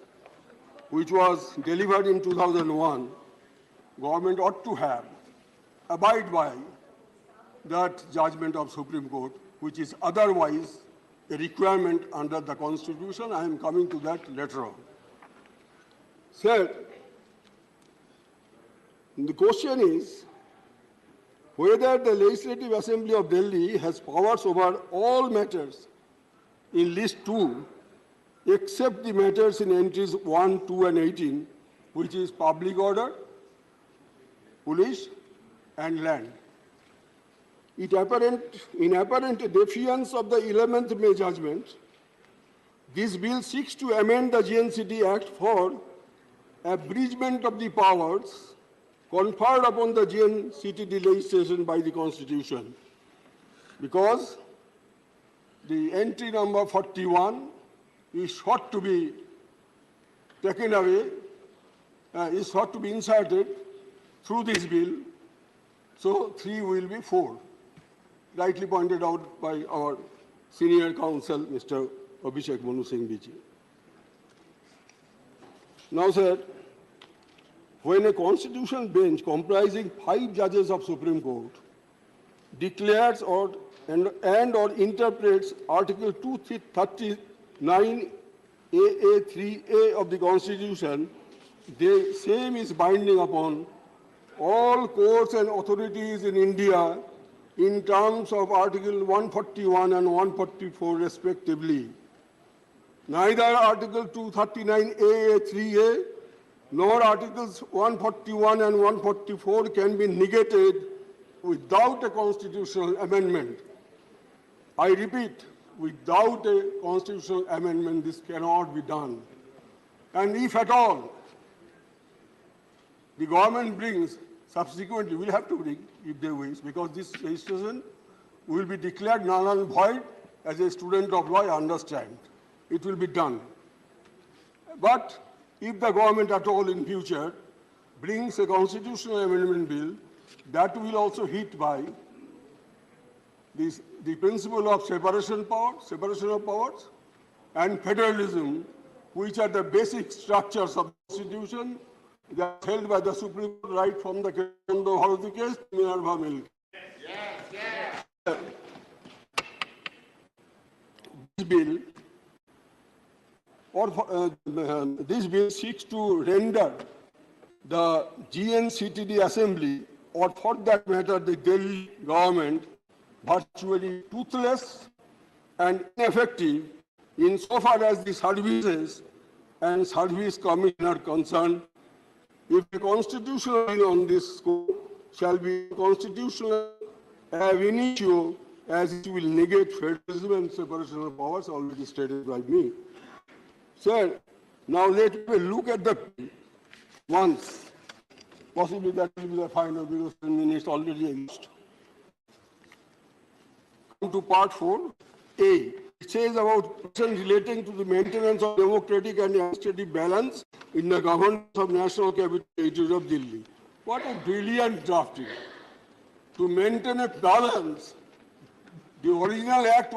Speaker 6: which was delivered in 2001, government ought to abide by that judgment of Supreme Court, which is otherwise a requirement under the Constitution. I am coming to that later on. Third, the question is whether the Legislative Assembly of Delhi has powers over all matters in List 2, except the matters in entries 1, 2, and 18, which is public order, police, and land. In apparent defiance of the 11th May judgment, this bill seeks to amend the GNCT Act for abridgment of the powers conferred upon the GNCT legislation by the Constitution, because the entry number 41 is sought to be taken away, is sought to be inserted through this bill, so 3 will be 4, rightly pointed out by our senior counsel, Mr. Abhishek Manu Singh Biji. Now, sir, when a constitutional bench comprising 5 judges of Supreme Court declares or interprets Article 239 AA3A of the Constitution, the same is binding upon all courts and authorities in India in terms of Article 141 and 144 respectively. Neither Article 239 AA3A nor Articles 141 and 144 can be negated without a constitutional amendment. I repeat, without a constitutional amendment, this cannot be done. And if at all the government brings, subsequently will have to bring, if they wish, because this legislation will be declared null and void. As a student of law, I understand. It will be done. But if the government at all in future brings a constitutional amendment bill, that will also hit by the principle of separation of powers, and federalism, which are the basic structures of the Constitution that held by the Supreme Court right from the Kendo Bharati case to Minerva Mill. This bill seeks to render the GNCTD Assembly, or for that matter the Delhi government, virtually toothless and ineffective insofar as the services and service commission are concerned. If the constitutional bill on this scope shall be constitutional ab initio, as it will negate federalism and separation of powers already stated by me. Sir, now let me look at the once. Possibly that will be the final, because 10 minutes already exist. Come to part 4, A. It says about questions relating to the maintenance of democratic and administrative balance in the governance of National Capital Territory of Delhi. What a brilliant drafting. To maintain a balance, the original act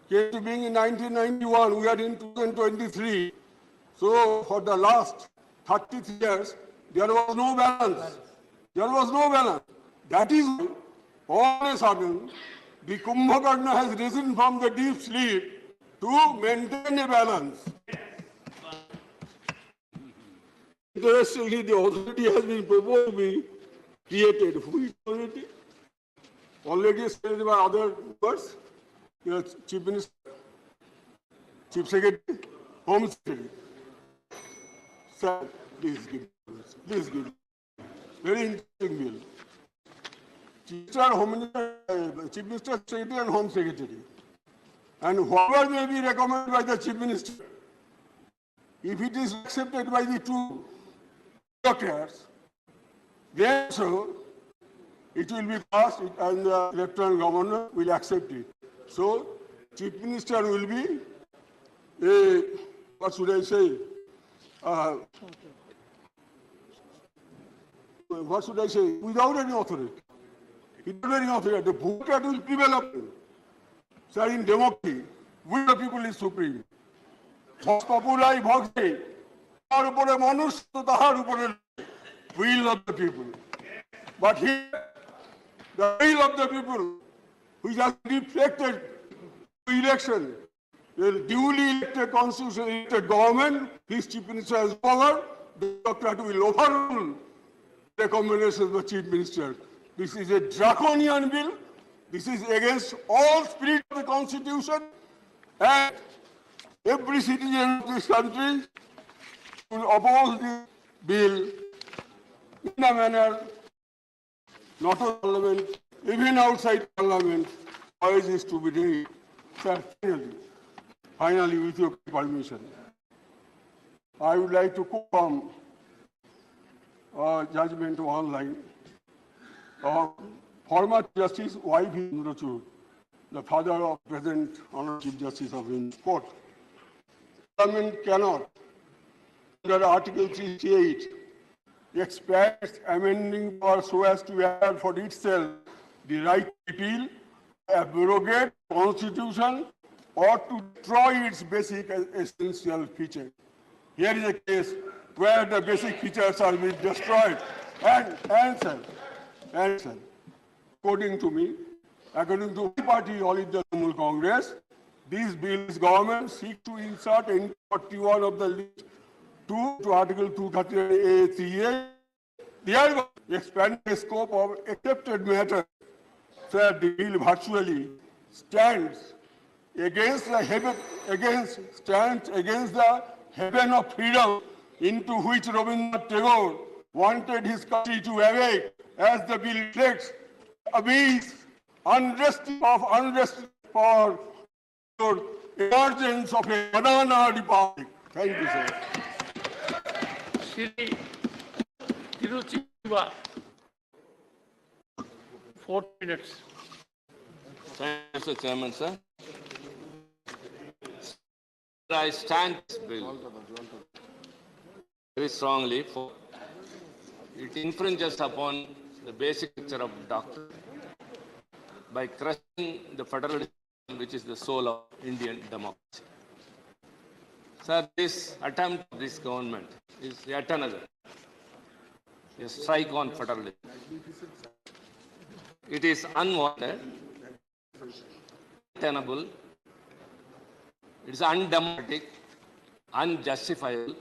Speaker 6: came to being in 1991. We are in 2023. So for the last 33 years, there was no balance. There was no balance. That is why, all of a sudden, the Kumbhakarna has risen from the deep sleep to maintain a balance. Interestingly, the authority has been proposed to be created. Who is authority? Already stated by other members, Chief Minister, Chief Secretary, Home Secretary. Sir, please give. Please give. Very interesting bill. Chief Minister, Secretary and Home Secretary. And whatever may be recommended by the Chief Minister, if it is accepted by the two bureaucrats, then so it will be passed and the Lieutenant Governor will accept it. So, Chief Minister will be a, what should I say, what should I say, without any authority. Without any authority, the bureaucrat will prevail upon. Sir, in democracy, will the people is supreme. Vox populi, vox Dei. Tahar upore manush, to tahar upore will of the people. But here, the will of the people, which has reflected election, the duly elected constitutionally elected government, his chief minister has power, the bureaucrat will overrule the recommendations of the chief minister. This is a draconian bill. This is against all spirit of the constitution, and every citizen of this country will oppose this bill in a manner not only Parliament, even outside Parliament, choice is to be made. Sir, finally, with your permission, I would like to confirm judgment online. Former Justice Y.V. Chandrachud, the father of present Honorable Chief Justice of Indian Court. Parliament cannot, under Article 368, expect amending power so as to add for itself the right to repeal, abrogate Constitution, or to destroy its basic essential features. Here is a case where the basic features are being destroyed. And sir, according to me, according to my party, All India Trinamool Congress, this bill's government seeks to insert in 41 of the list to Article 230A3A, thereby expanding the scope of accepted matter, so that the bill virtually stands against the heaven of freedom into which Rabindranath Tagore wanted his country to awake, as the bill reflects abyss, unrest for emergence of a banana republic. Thank you, sir.
Speaker 1: Shri Tiruchiva, 4 minutes.
Speaker 3: Thank you, Mr. Chairman, sir. I stand this bill very strongly, for it infringes upon the basic picture of doctrine by crushing the federalism, which is the soul of Indian democracy. Sir, this attempt of this government is yet another a strike on federalism. It is unwarranted, untenable, it is undemocratic, unjustifiable,